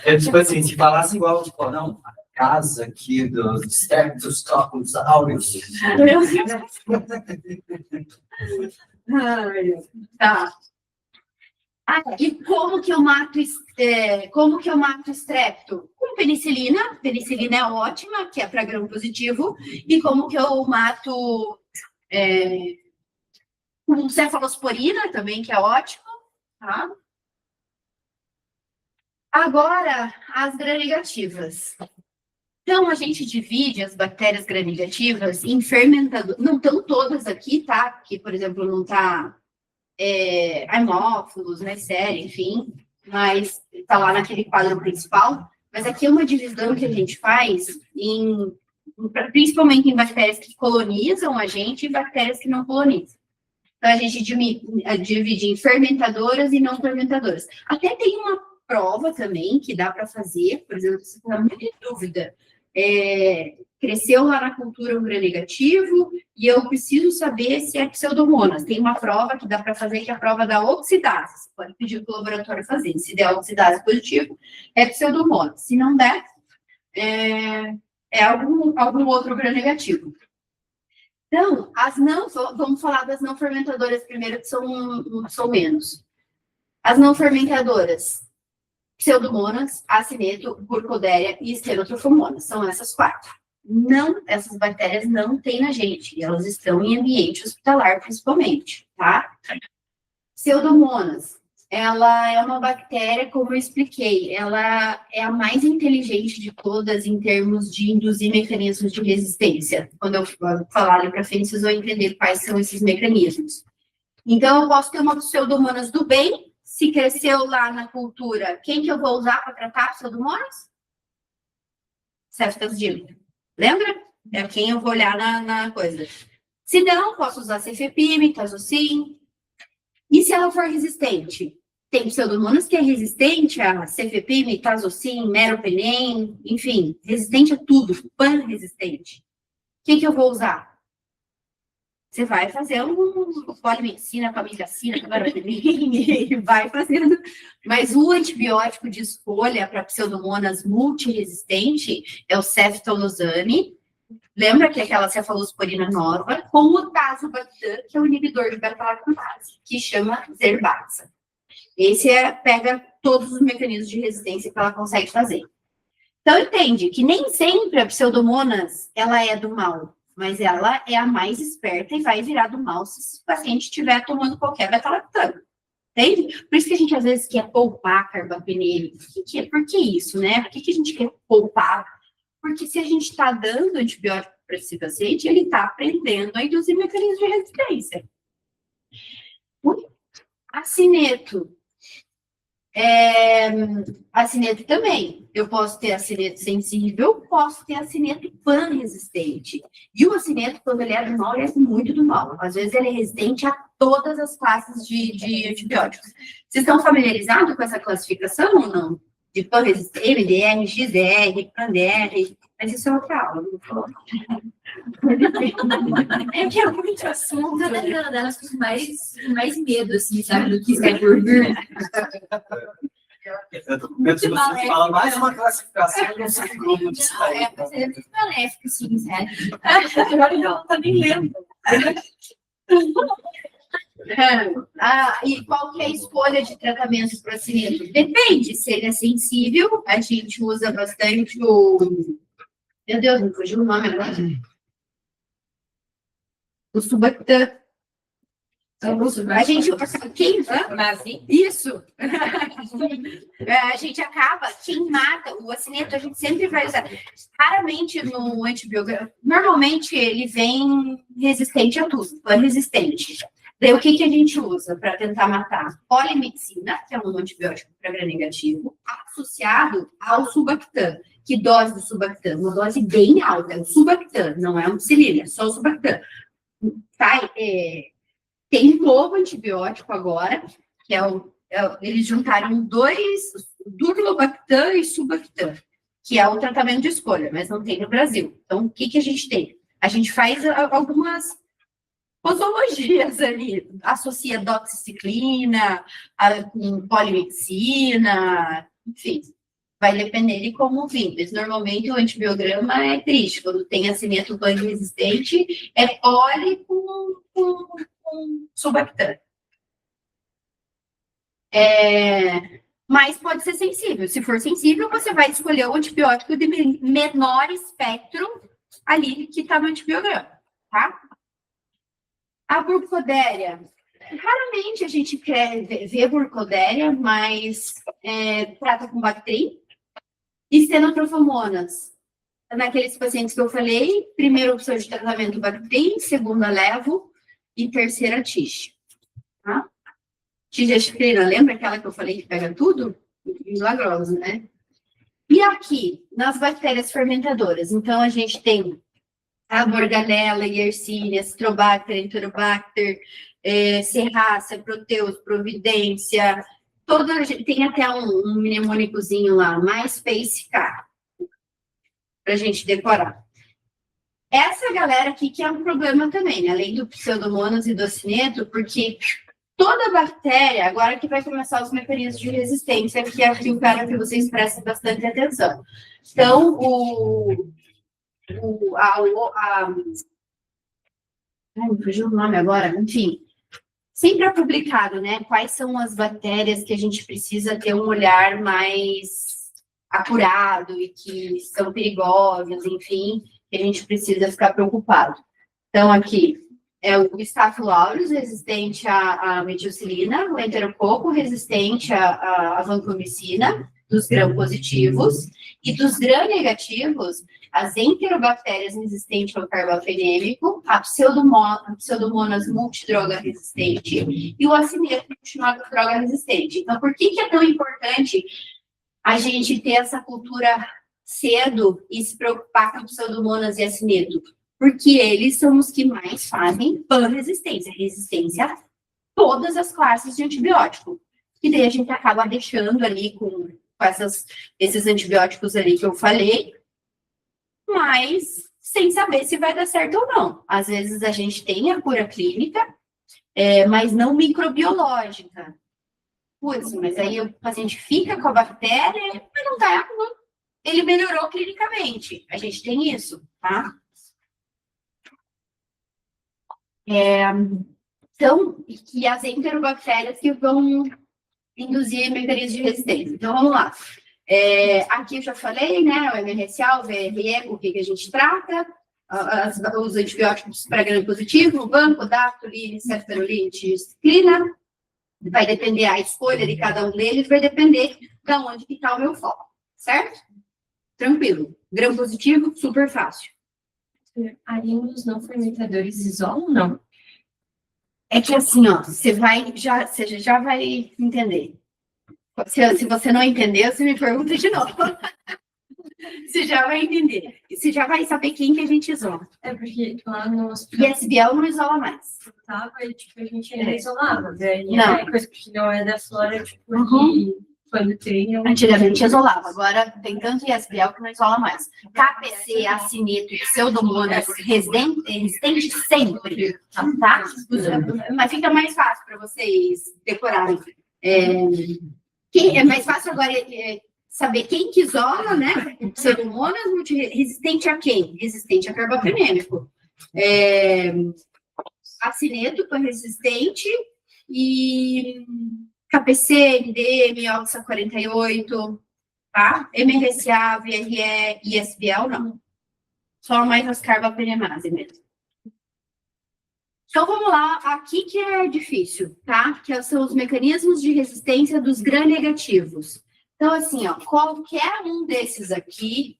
É tipo assim, se falasse igual, tipo, não, a casa aqui dos Streptococcus aureus. Tá. E como que eu mato estrepto? Com penicilina. Penicilina é ótima, que é para gram positivo. E como que eu mato com cefalosporina também, que é ótimo, tá? Agora, as gram-negativas. Então, a gente divide as bactérias gram-negativas em fermentadores. Não estão todas aqui, tá? Porque, por exemplo, não está Haemophilus, Neisseria, enfim, mas está lá naquele quadro principal. Mas aqui é uma divisão que a gente faz principalmente em bactérias que colonizam a gente e bactérias que não colonizam. Então, a gente divide em fermentadoras e não fermentadoras. Até tem uma prova também que dá para fazer, por exemplo, se você está muito em dúvida, cresceu lá na cultura um gram-negativo e eu preciso saber se é pseudomonas. Tem uma prova que dá para fazer, que é a prova da oxidase. Você pode pedir para o laboratório fazer. Se der oxidase positivo, é pseudomonas. Se não der, algum outro gram-negativo. Então, vamos falar das não fermentadoras primeiro, que são menos. As não fermentadoras, pseudomonas, acineto, burkholderia e esterotrophomonas. São essas 4. Essas bactérias não tem na gente. Elas estão em ambiente hospitalar, principalmente, tá? Pseudomonas. Ela é uma bactéria, como eu expliquei, ela é a mais inteligente de todas em termos de induzir mecanismos de resistência. Quando eu falar ali para frente, vocês vão entender quais são esses mecanismos. Então, eu posso ter uma pseudomonas do bem. Se cresceu lá na cultura, quem que eu vou usar para tratar pseudomonas? Ceftazidime. Lembra? É quem eu vou olhar na coisa. Se não, posso usar cefepime, tazocin. E se ela for resistente? Tem pseudomonas que é resistente a cefepime, tazocin, meropenem, enfim, resistente a tudo, pan-resistente. Quem que eu vou usar? Você vai fazer polimedicina, famigacina, e vai fazendo. Mas o antibiótico de escolha para pseudomonas multiresistente é o ceftolozane. Lembra que é aquela cefalosporina nova, com o tazobactam, que é o inibidor de beta-lactamase, que chama Zerbaxa. Esse pega todos os mecanismos de resistência que ela consegue fazer. Então, entende que nem sempre a pseudomonas ela é do mal, mas ela é a mais esperta e vai virar do mal se o paciente estiver tomando qualquer beta-lactam. Entende? Por isso que a gente às vezes quer poupar carbapenem. Por que isso, né? Por que a gente quer poupar? Porque se a gente está dando antibiótico para esse paciente, ele está aprendendo a induzir mecanismos de resistência. Acineto. Acineto também. Eu posso ter acineto sensível, posso ter acineto pan-resistente. E o acineto, quando ele é do mal, ele é muito do mal. Às vezes ele é resistente a todas as classes de antibióticos. Vocês estão familiarizados com essa classificação ou não? De pan-resistente, MDR, XDR, PAN-DR, mas isso é outra aula, não vou falar. É que é muito assunto. Cada delas com mais medo, assim, sabe, do que está por vir. Eu tô com medo de você falar mais uma classificação, eu não sei como disso aí. É muito maléfico, sim, sério. Agora eu não tô nem lendo. E qual que é a escolha de tratamento para acineto? Depende, se ele é sensível, a gente usa bastante meu Deus, me fugiu o nome agora. O Subactam. A gente, quem, isso, a gente acaba, quem mata o acineto, a gente sempre vai usar. Raramente no antibiograma, normalmente ele vem resistente a tudo, é resistente. Daí o que a gente usa para tentar matar? Polimixina, que é um antibiótico para gram-negativo, associado ao Subactam. Que dose do Subactam? Uma dose bem alta, é o Subactam, não é um psilina, é só o Subactam. Tá? Tem um novo antibiótico agora, que eles juntaram dois, Durlobactam e Subactam, que é o tratamento de escolha, mas não tem no Brasil. Então, o que a gente tem? A gente faz algumas posologias ali, associa doxiciclina, com polimixina, enfim, vai depender de como vir. Mas normalmente o antibiograma é triste, quando tem acineto banho resistente, é poli com Subactam. Mas pode ser sensível. Se for sensível, você vai escolher o antibiótico de menor espectro ali que está no antibiograma, tá? A burkholderia. Raramente a gente vê burkholderia, mas trata com Bactrim e Stenotrofomonas. Naqueles pacientes que eu falei, primeira opção de tratamento Bactrim, segunda levo e terceira TIG. Tá? Tigestrina, lembra aquela que eu falei que pega tudo? Milagrosa, né? E aqui, nas bactérias fermentadoras, então a gente tem a Borganella, Yersinia, Citrobacter, Enterobacter, Serrácea, Proteus, Providência, tem até um mnemônicozinho lá, MySpace K, para a gente decorar. Essa galera aqui que é um problema também, né? Além do Pseudomonas e do acineto, porque toda bactéria, agora que vai começar os mecanismos de resistência, que é aqui o cara que vocês prestem bastante atenção. Então, me fugiu o nome agora, enfim, sempre é publicado, né? Quais são as bactérias que a gente precisa ter um olhar mais apurado e que são perigosas, enfim, que a gente precisa ficar preocupado. Então, aqui é o Staphylococcus resistente à metilcilina, o Enterococo resistente à vancomicina, dos gram-positivos, e dos gram-negativos, as enterobactérias resistentes ao carbafenêmico, a Pseudomonas multidroga resistente e o acineto multidroga resistente. Então, por que é tão importante a gente ter essa cultura cedo e se preocupar com Pseudomonas e acineto? Porque eles são os que mais fazem pan-resistência, resistência a todas as classes de antibiótico. E daí a gente acaba deixando ali com esses antibióticos ali que eu falei, mas sem saber se vai dar certo ou não. Às vezes a gente tem a cura clínica, mas não microbiológica. Putz, mas aí o paciente fica com a bactéria, mas não tá, ele melhorou clinicamente. A gente tem isso, tá? Então, e as enterobactérias que vão induzir mecanismos de resistência. Então, vamos lá. Aqui eu já falei, né, o MRSA, o VRE, o que a gente trata, os antibióticos para gram-positivo, Vanco, Dactylina, Ceftaroline, Tigestrina. Vai depender, a escolha de cada um deles vai depender de onde que está o meu foco, certo? Tranquilo. Gram-positivo, super fácil. Ali nos não fermentadores isolam, não? É que assim, ó, você já vai entender. Se você não entender, você me pergunta de novo. Você já vai entender. Você já vai saber quem que a gente isola. É porque lá no hospital... E SBL não isola mais. E, tipo, a gente ainda isolava. Daí Não. Coisa que não é da flora, tipo, quando tem... Antigamente isolava, agora tem tanto ISBL que não isola mais. KPC, acineto e Pseudomonas resistente sempre, tá? Mas fica mais fácil para vocês decorarem. É mais fácil agora saber quem que isola, né? Pseudomonas resistente a quem? Resistente a carbafenêmico. Acineto resistente e... KPC, MDM, OXA 48, tá? MRSA, VRE, ISBL, não. Só mais as carbapenemase mesmo. Então, vamos lá, aqui que é difícil, tá? Que são os mecanismos de resistência dos gram-negativos. Então, assim, ó, qualquer um desses aqui,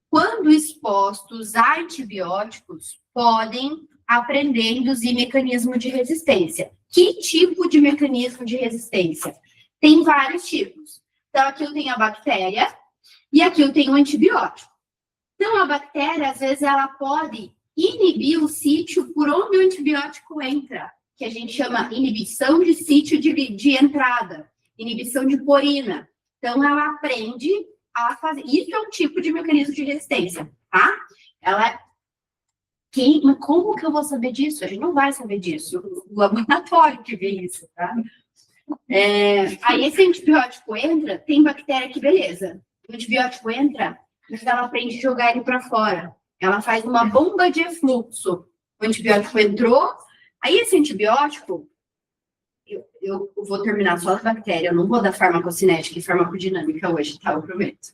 quando expostos a antibióticos, podem aprender a induzir mecanismo de resistência. Que tipo de mecanismo de resistência? Tem vários tipos. Então, aqui eu tenho a bactéria e aqui eu tenho o antibiótico. Então, a bactéria, às vezes, ela pode inibir o sítio por onde o antibiótico entra, que a gente chama inibição de sítio de entrada, inibição de porina. Então, ela aprende a fazer. Isso é um tipo de mecanismo de resistência, tá? Como que eu vou saber disso? A gente não vai saber disso. O laboratório que vê isso, tá? Aí, esse antibiótico entra, tem bactéria que beleza. O antibiótico entra, mas ela aprende a jogar ele para fora. Ela faz uma bomba de efluxo. O antibiótico entrou, aí esse antibiótico, eu vou terminar só as bactérias, eu não vou dar farmacocinética e farmacodinâmica hoje, tá? Eu prometo.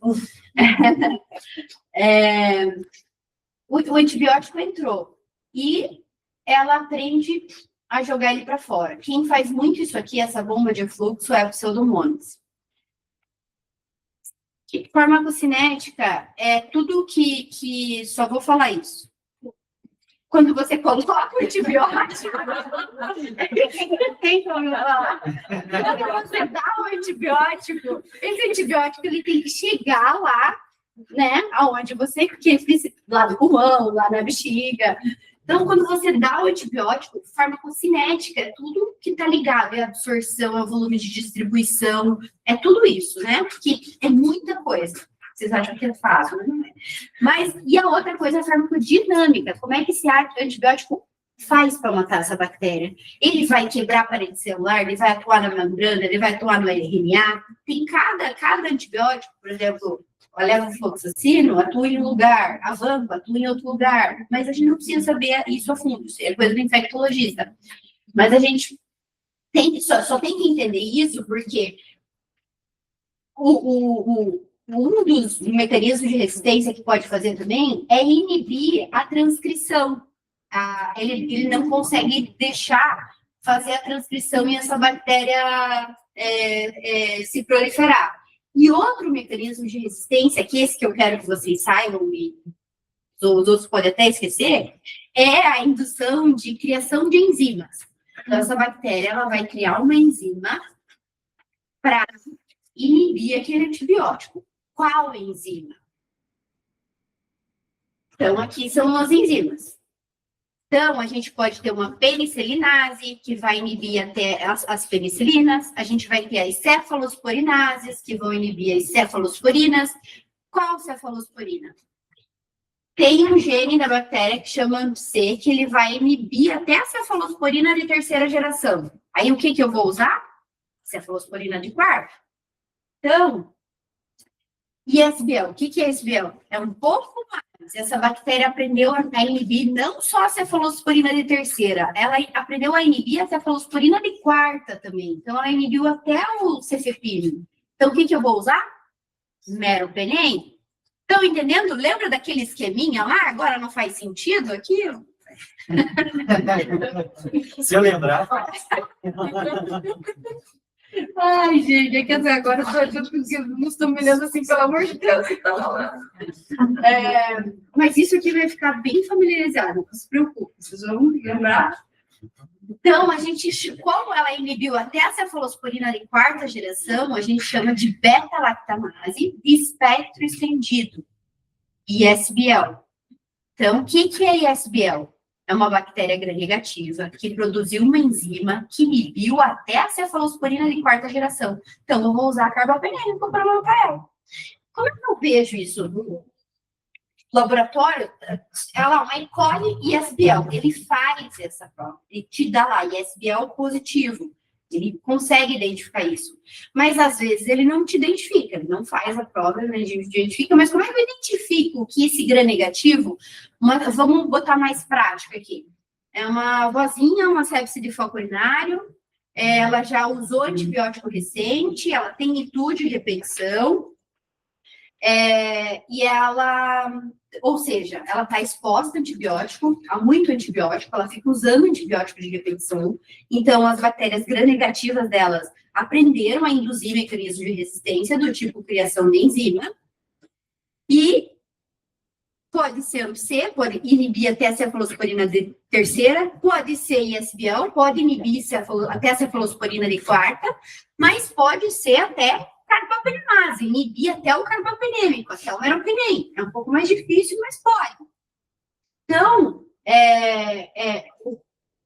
O antibiótico entrou e ela aprende a jogar ele para fora. Quem faz muito isso aqui, essa bomba de efluxo, é o Pseudomonas. Farmacocinética é tudo que só vou falar isso. Quando você coloca o antibiótico, tem como falar. Quando você dá o antibiótico, esse antibiótico ele tem que chegar lá, né? Aonde você quer, lá no pulmão, lá na bexiga. Então, quando você dá o antibiótico, farmacocinética é tudo que está ligado, é absorção, é volume de distribuição, é tudo isso, né? Porque é muita coisa. Vocês acham que é fácil, não é? Mas, e a outra coisa é a farmacodinâmica. Como é que esse antibiótico faz para matar essa bactéria? Ele vai quebrar a parede celular, ele vai atuar na membrana, ele vai atuar no RNA. Tem cada antibiótico, por exemplo, o levofloxacino atua em um lugar, a vampa atua em outro lugar, mas a gente não precisa saber isso a fundo, isso é coisa do infectologista. Mas a gente só tem que entender isso porque um dos mecanismos de resistência que pode fazer também é inibir a transcrição. Ele não consegue deixar fazer a transcrição e essa bactéria se proliferar. E outro mecanismo de resistência, que esse que eu quero que vocês saibam, e os outros podem até esquecer, é a indução de criação de enzimas. Então, essa bactéria ela vai criar uma enzima para inibir aquele antibiótico. Qual enzima? Então, aqui são as enzimas. Então, a gente pode ter uma penicilinase, que vai inibir até as penicilinas. A gente vai ter as cefalosporinases, que vão inibir as cefalosporinas. Qual cefalosporina? Tem um gene da bactéria que chama C, que ele vai inibir até a cefalosporina de terceira geração. Aí, o que eu vou usar? Cefalosporina de quarta. Então, ISBL. O que é ISBL? É um pouco mais. Essa bactéria aprendeu a inibir não só a cefalosporina de terceira, ela aprendeu a inibir a cefalosporina de quarta também. Então, ela inibiu até o cefepime. Então, o que eu vou usar? Meropenem. Estão entendendo? Lembra daquele esqueminha lá? Agora não faz sentido aquilo? Se eu lembrar. Ai, gente, é que até agora eu tô achando que não estão me olhando assim, pelo amor de Deus. Então, mas isso aqui vai ficar bem familiarizado, não se preocupe, vocês vão lembrar. Então, como ela inibiu até a cefalosporina de quarta geração, a gente chama de beta-lactamase de espectro estendido, ISBL. Então, o que é ISBL? É uma bactéria gram-negativa que produziu uma enzima que inibiu até a cefalosporina de quarta geração. Então, eu vou usar a carbapenem para matar ela. Como é que eu vejo isso no laboratório? Ela vai e colhe ISBL. Ele faz essa prova. Ele te dá lá ISBL positivo. Ele consegue identificar isso. Mas, às vezes, ele não te identifica. Ele não faz a prova, ele não identifica. Mas como é que eu identifico que esse gram-negativo... Vamos botar mais prática aqui. É uma vozinha, uma sepse de foco urinário. Ela já usou antibiótico recente. Ela tem itu de repetição. E ela, ou seja, ela está exposta a antibiótico, a muito antibiótico, ela fica usando antibiótico de repetição, então as bactérias gram-negativas delas aprenderam a induzir mecanismos de resistência do tipo criação de enzima, e pode ser o C, pode inibir até a cefalosporina de terceira, pode ser ISBL, pode inibir até a cefalosporina de quarta, mas pode ser até carbapenemase, inibir até o carbapenêmico, até o meropenem. É um pouco mais difícil, mas pode. Então,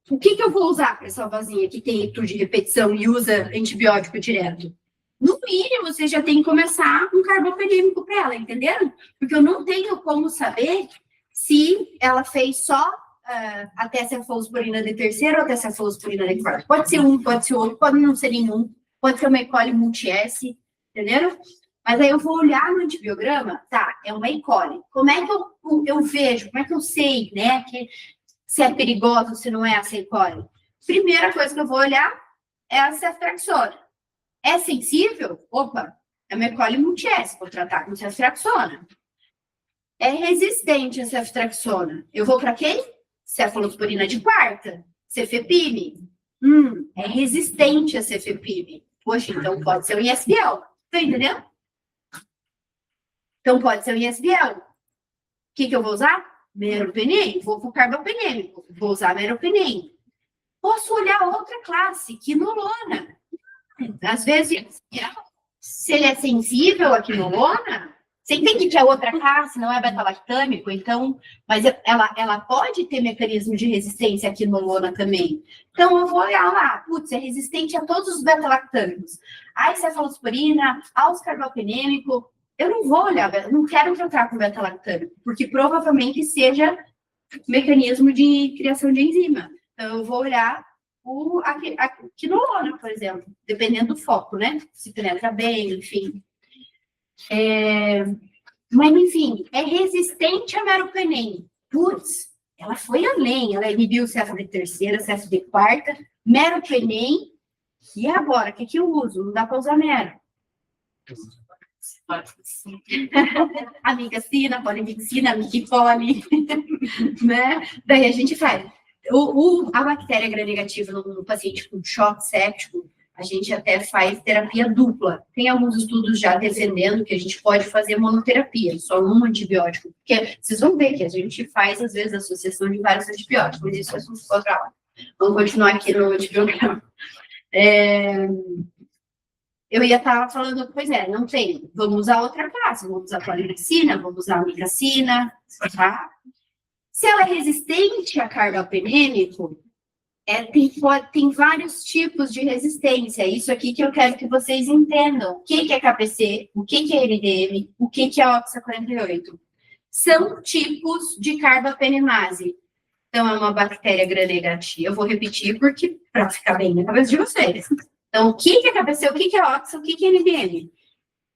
o que eu vou usar para essa vasinha que tem leitura de repetição e usa antibiótico direto? No mínimo, você já tem que começar um carbapenêmico para ela, entenderam? Porque eu não tenho como saber se ela fez só até a cefalosporina de terceira ou até a cefalosporina de quarta. Pode ser um, pode ser outro, pode não ser nenhum, pode ser uma E. coli multi-S, entenderam? Mas aí eu vou olhar no antibiograma, tá, é uma E. coli. Como é que eu vejo, como é que eu sei, né, se é perigoso, se não é essa E. coli? Primeira coisa que eu vou olhar é a ceftriaxona. É sensível? Opa, é uma E. coli multi-S, vou tratar com ceftriaxona. É resistente a ceftriaxona. Eu vou para quem? Cefalosporina de quarta, cefepime. É resistente a cefepime. Poxa, então pode ser um ISBL. Tá entendendo? Então pode ser um ISBL. O que eu vou usar? Meropenem. Vou para o carbapenêmico. Vou usar meropenem. Posso olhar outra classe, quinolona. Às vezes, se ele é sensível à quinolona, você entende que é outra classe, não é beta-lactâmico, então, mas ela pode ter mecanismo de resistência à quinolona também. Então, eu vou olhar lá, putz, é resistente a todos os beta-lactâmicos. A cefalosporina, aos carbapenêmico, eu não vou olhar, não quero tratar com beta-lactâmico, porque provavelmente seja mecanismo de criação de enzima. Então, eu vou olhar a quinolona, por exemplo, dependendo do foco, né? Se penetra bem, enfim. Mas, enfim, é resistente a meropenem. Putz, ela foi além, ela inibiu o cefo de terceira, cefo de quarta, meropenem, e agora, o que eu uso? Não dá para usar mero. Amigacina, polimixina, amigipoli, né? Daí a gente faz. A bactéria gram-negativa no paciente com choque séptico, a gente até faz terapia dupla. Tem alguns estudos já defendendo que a gente pode fazer monoterapia, só um antibiótico. Porque vocês vão ver que a gente faz, às vezes, associação de vários antibióticos, mas isso é assunto para outra aula. Vamos continuar aqui no antibiograma. Eu ia estar falando, pois é, não tem. Vamos usar outra classe, vamos usar polimixina, vamos usar amigacina, tá? Se ela é resistente a carbapenêmico, tem vários tipos de resistência. Isso aqui que eu quero que vocês entendam. O que é KPC, o que é NDM, o que é Oxa 48. São tipos de carbapenemase. Então, é uma bactéria gram-negativa. Eu vou repetir porque para ficar bem na cabeça de vocês. Então, o que é KPC, o que é Oxa, o que é NDM?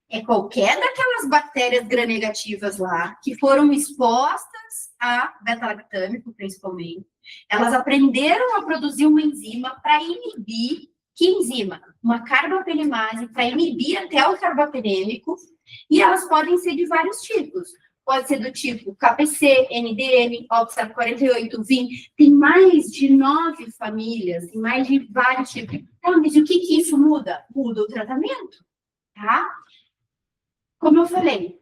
É qualquer daquelas bactérias gram-negativas lá que foram expostas a beta-lactâmico, principalmente. Elas aprenderam a produzir uma enzima para inibir, que enzima? Uma carbapenemase, para inibir até o carbapenêmico, e elas podem ser de vários tipos. Pode ser do tipo KPC, NDM, Oxa 48, VIM, tem mais de 9 famílias, tem mais de vários tipos. Então, mas o que isso muda? Muda o tratamento, tá? Como eu falei,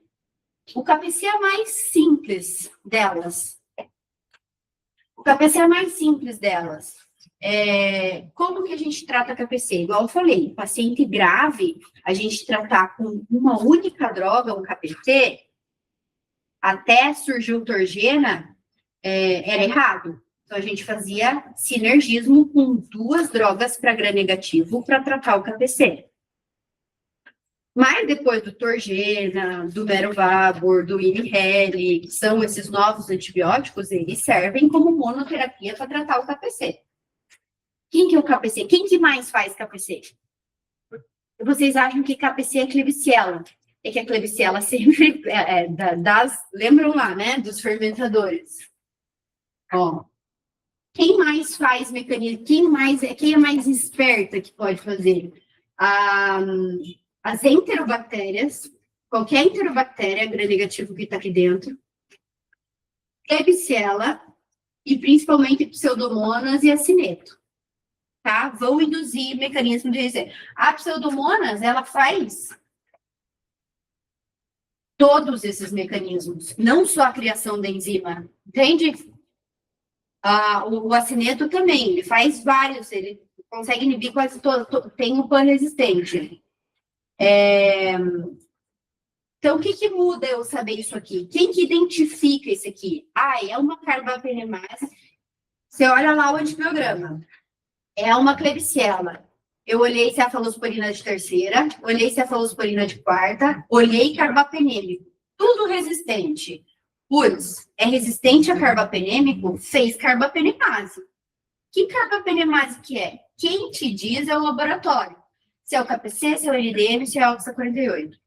o KPC é a mais simples delas. Como que a gente trata KPC? Igual eu falei, paciente grave, a gente tratar com uma única droga, um KPC, até surgiu Torgena, era errado. Então, a gente fazia sinergismo com 2 drogas para gram-negativo para tratar o KPC. Mas depois do Torgena, do Merovabor, do Iniheli, que são esses novos antibióticos, eles servem como monoterapia para tratar o KPC. Quem que é o KPC? Quem que mais faz KPC? Vocês acham que KPC é Klebsiella? É que a Klebsiella sempre lembram lá, né, dos fermentadores. Ó, quem mais faz mecanismo? Quem é mais esperta que pode fazer? As enterobactérias, qualquer enterobactéria gram-negativo que está aqui dentro, Klebsiella e principalmente Pseudomonas e acineto, tá? Vão induzir mecanismo de resistência. A Pseudomonas, ela faz todos esses mecanismos, não só a criação da enzima, entende? O acineto também, ele faz vários, ele consegue inibir quase todo, tem um pan-resistente. Então, o que muda eu saber isso aqui? Quem que identifica isso aqui? É uma carbapenemase. Você olha lá o antibiograma. É uma Klebsiella. Eu olhei cefalosporina de terceira, olhei cefalosporina de quarta, olhei carbapenêmico. Tudo resistente. Putz, é resistente a carbapenêmico? Fez carbapenemase. Que carbapenemase que é? Quem te diz é o laboratório. Se é o KPC, se é o LDM, se é o OXA48.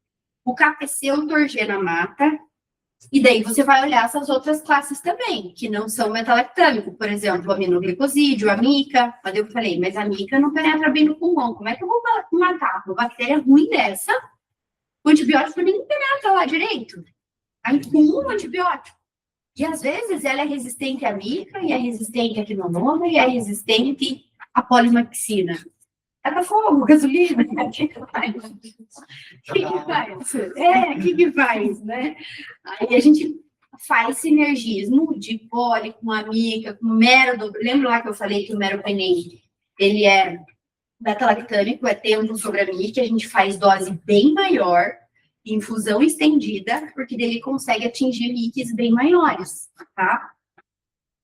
O KPC o Torgena mata, e daí você vai olhar essas outras classes também, que não são metalactâmico, por exemplo, o aminoglicosídeo, a mica, mas eu falei, mas a mica não penetra bem no pulmão, como é que eu vou matar uma bactéria ruim dessa? O antibiótico nem penetra lá direito, aí com um antibiótico. E às vezes ela é resistente à mica, e é resistente à quinolona, e é resistente à polimaxina. Taca fogo, gasolina, o que faz? O que faz, né? Aí a gente faz sinergismo de poli com a mica, com o mero, lembra lá que eu falei que o meropenem, ele é beta-lactâmico, é tempo sobre a mica, a gente faz dose bem maior, infusão estendida, porque ele consegue atingir miques bem maiores, tá?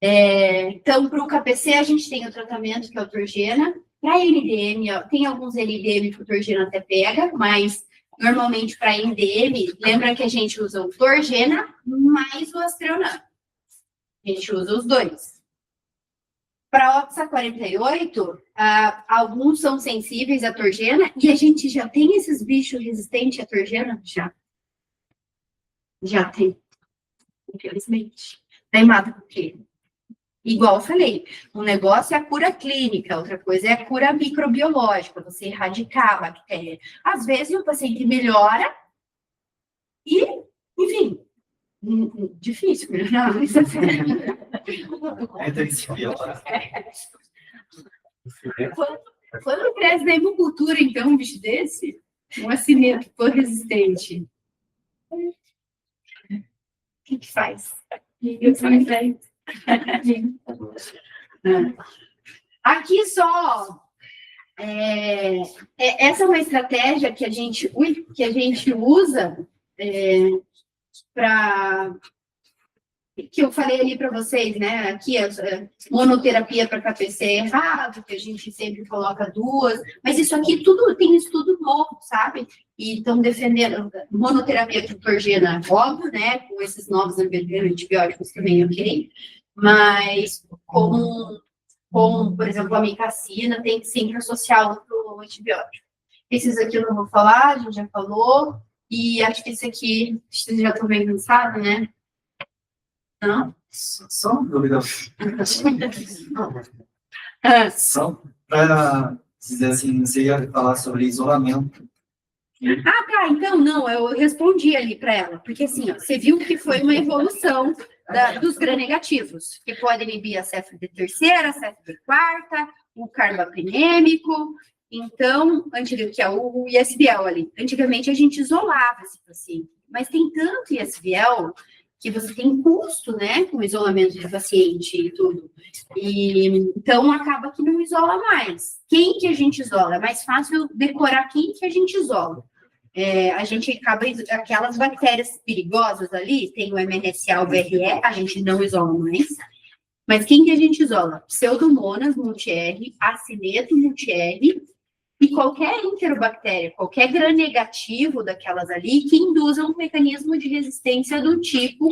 Então, para o KPC, a gente tem o tratamento, que é o Torgena. Para LDM, tem alguns LDM que o Torgena até pega, mas normalmente para NDM, lembra que a gente usa o Torgena mais o Astreonam. A gente usa os dois. Para OXA48, alguns são sensíveis à Torgena, e a gente já tem esses bichos resistentes à Torgena? Já tem. Infelizmente. Daí mata por quê? Igual eu falei, um negócio é a cura clínica, outra coisa é a cura microbiológica, você erradicar a bactéria. Às vezes o paciente melhora e, enfim, difícil melhorar, mas quando cresce na hemocultura, então, um bicho desse, um acineto resistente, o que faz? Aqui só essa é uma estratégia que a gente usa para que eu falei ali para vocês, né? Aqui monoterapia para KPC é errado, que a gente sempre coloca duas, mas isso aqui tudo tem estudo novo, sabe? E estão defendendo monoterapia para Torgena, óbvio, né? Com esses novos antibióticos também, ok? Mas com por exemplo, a micacina, tem que sempre associar o antibiótico. Esses aqui eu não vou falar, a gente já falou, e acho que esse aqui, vocês já estão bem cansados, né? Não? Só uma dúvida. Só para dizer assim, você ia falar sobre isolamento. Tá, então, não, eu respondi ali para ela, porque assim, ó, você viu que foi uma evolução dos gram-negativos, que podem inibir a CFD terceira, a CFD quarta, o carbapenêmico, então, que é o ISBL ali. Antigamente a gente isolava esse paciente, mas tem tanto ISBL que você tem custo, né, com o isolamento do paciente e tudo. E, então, acaba que não isola mais. Quem que a gente isola? É mais fácil decorar quem que a gente isola. A gente acaba, aquelas bactérias perigosas ali, tem o MNSA, o BRE, a gente não isola mais. Mas quem que a gente isola? Pseudomonas multi-R, acineto multi-R, e qualquer enterobactéria, qualquer gram-negativo daquelas ali, que induzam um mecanismo de resistência do tipo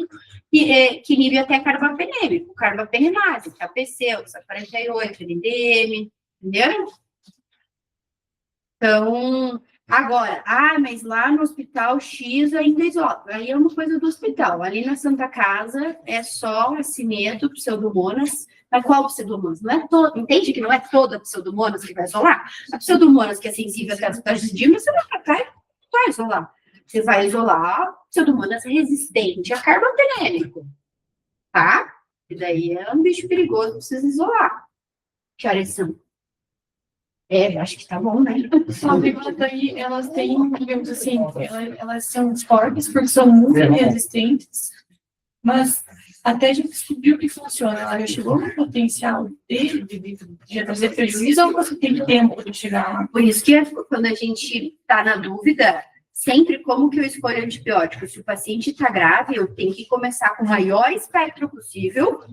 que inibe até carbapenêmico, carbapenemase, KPC, OXA48, NDM, entendeu? Então, agora, mas lá no hospital X ainda isola. Aí é uma coisa do hospital. Ali na Santa Casa é só acineto, pseudomonas. Mas qual pseudomonas? Não é todo, entende que não é toda pseudomonas que vai isolar? A pseudomonas que é sensível às plasmodimas, você vai isolar. Você vai isolar pseudomonas resistente a carbapenêmico, tá? E daí é um bicho perigoso, precisa isolar. Que horas são? Acho que tá bom, né? Mas daí elas têm, digamos assim, elas são fortes porque são muito resistentes, mas até já descobriu que funciona. Ela já chegou no potencial de trazer prejuízo ou você tem tempo de chegar lá? Por isso que quando a gente tá na dúvida, sempre como que eu escolho antibiótico? Se o paciente está grave, eu tenho que começar com o maior espectro possível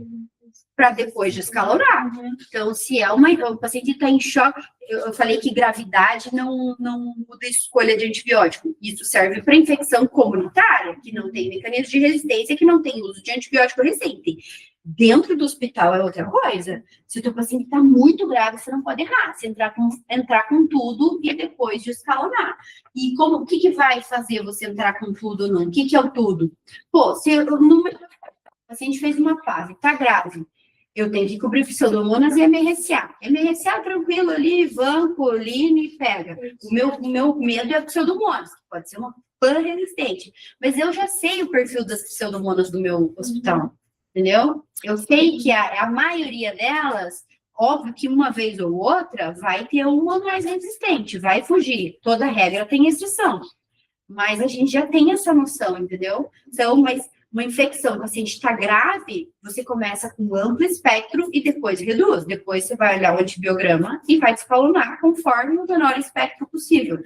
para depois descalorar. Então, se o paciente está em choque, eu falei que gravidade não muda a escolha de antibiótico. Isso serve para infecção comunitária, que não tem mecanismo de resistência, que não tem uso de antibiótico recente. Dentro do hospital é outra coisa. Se o teu paciente está muito grave, você não pode errar. Você entrar com tudo e depois descalorar. E o que vai fazer você entrar com tudo ou não? O que é o tudo? Pô, o paciente fez uma fase, está grave. Eu tenho que cobrir pseudomonas e MRSA. MRSA, tranquilo ali, vanco, line, pega. O meu medo é pseudomonas, que pode ser uma pan-resistente. Mas eu já sei o perfil das pseudomonas do meu hospital, entendeu? Eu sei que a maioria delas, óbvio que uma vez ou outra, vai ter uma mais resistente, vai fugir. Toda regra tem exceção. Mas a gente já tem essa noção, entendeu? Então, mas uma infecção, o paciente está grave, você começa com um amplo espectro e depois reduz. Depois você vai olhar o antibiograma e vai descalonar conforme o menor espectro possível.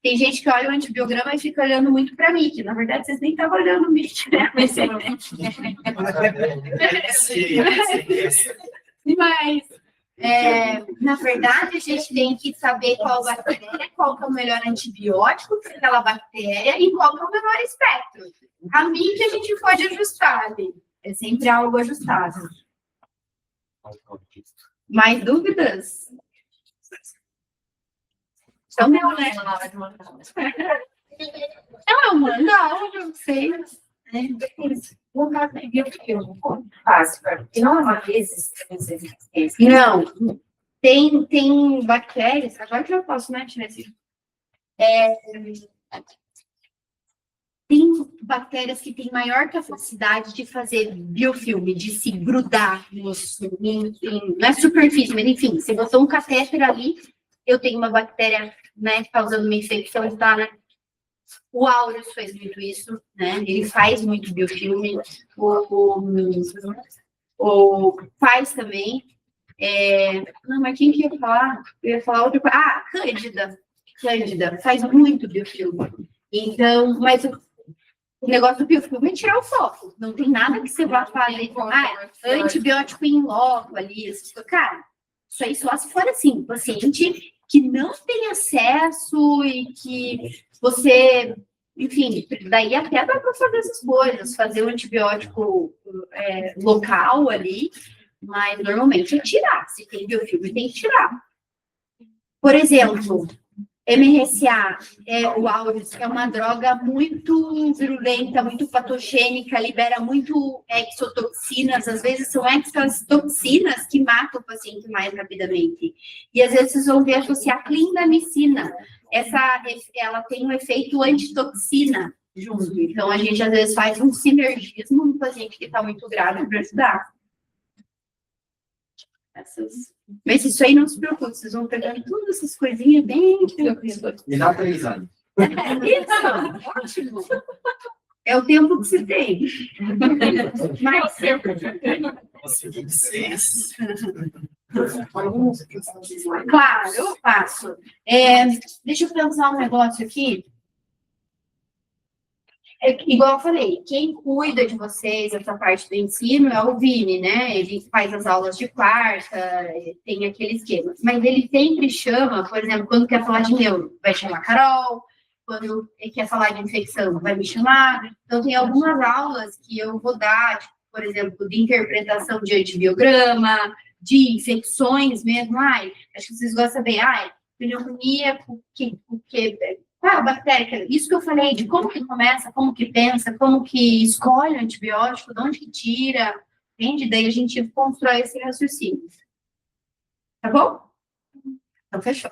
Tem gente que olha o antibiograma e fica olhando muito para mim, que na verdade vocês nem estavam olhando o MIT, né? Mas, na verdade, a gente tem que saber qual bactéria, qual que é o melhor antibiótico para aquela bactéria e qual que é o menor espectro. A mim que a gente pode ajustar ali. É sempre algo ajustável. Mais dúvidas? Então, meu, né? Não, eu mando áudio, não sei. No caso da biofilme, como faz? Porque não é uma resistência. Não, tem bactérias, agora que eu posso, né, tirar esse. Tem bactérias que têm maior capacidade de fazer biofilme, de se grudar na superfície, mas enfim, se botou um catéter ali, eu tenho uma bactéria, né, causando uma infecção, está, né? O Aureus fez muito isso, né? Ele faz muito biofilme, o faz também. Não, mas quem que ia falar? Eu ia falar outra coisa. Ah, Cândida faz muito biofilme. Então, mas o negócio do biofilme é tirar o foco. Não tem nada que você vá fazer. Antibiótico em loco ali, essas coisas. Cara, isso aí só se for assim, paciente que não tem acesso e que você, enfim, daí até dá para fazer essas coisas, fazer o antibiótico local ali, mas normalmente é tirar. Se tem biofilme, tem que tirar. Por exemplo, MRSA, o Aureus, é uma droga muito virulenta, muito patogênica, libera muito exotoxinas, às vezes são exotoxinas que matam o paciente mais rapidamente. E às vezes vocês vão ver associar clindamicina. Ela tem um efeito antitoxina junto. Então, a gente às vezes faz um sinergismo no paciente que está muito grave para ajudar. Mas isso aí não se preocupe, vocês vão pegando todas essas coisinhas bem tranquilas. E dá 3 anos. Isso, ótimo. É o tempo que se tem. Mas claro, eu faço. Deixa eu pensar um negócio aqui. Igual eu falei, quem cuida de vocês, essa parte do ensino, é o Vini, né? Ele faz as aulas de quarta, tem aquele esquema. Mas ele sempre chama, por exemplo, quando quer falar de neuro, vai chamar a Carol. Quando ele quer falar de infecção, vai me chamar. Então, tem algumas aulas que eu vou dar, tipo, por exemplo, de interpretação de antibiograma, de infecções mesmo. Acho que vocês gostam bem. Pneumonia, bactéria, isso que eu falei, de como que começa, como que pensa, como que escolhe o antibiótico, de onde que tira, entende? Daí a gente constrói esse raciocínio. Tá bom? Então, fechou.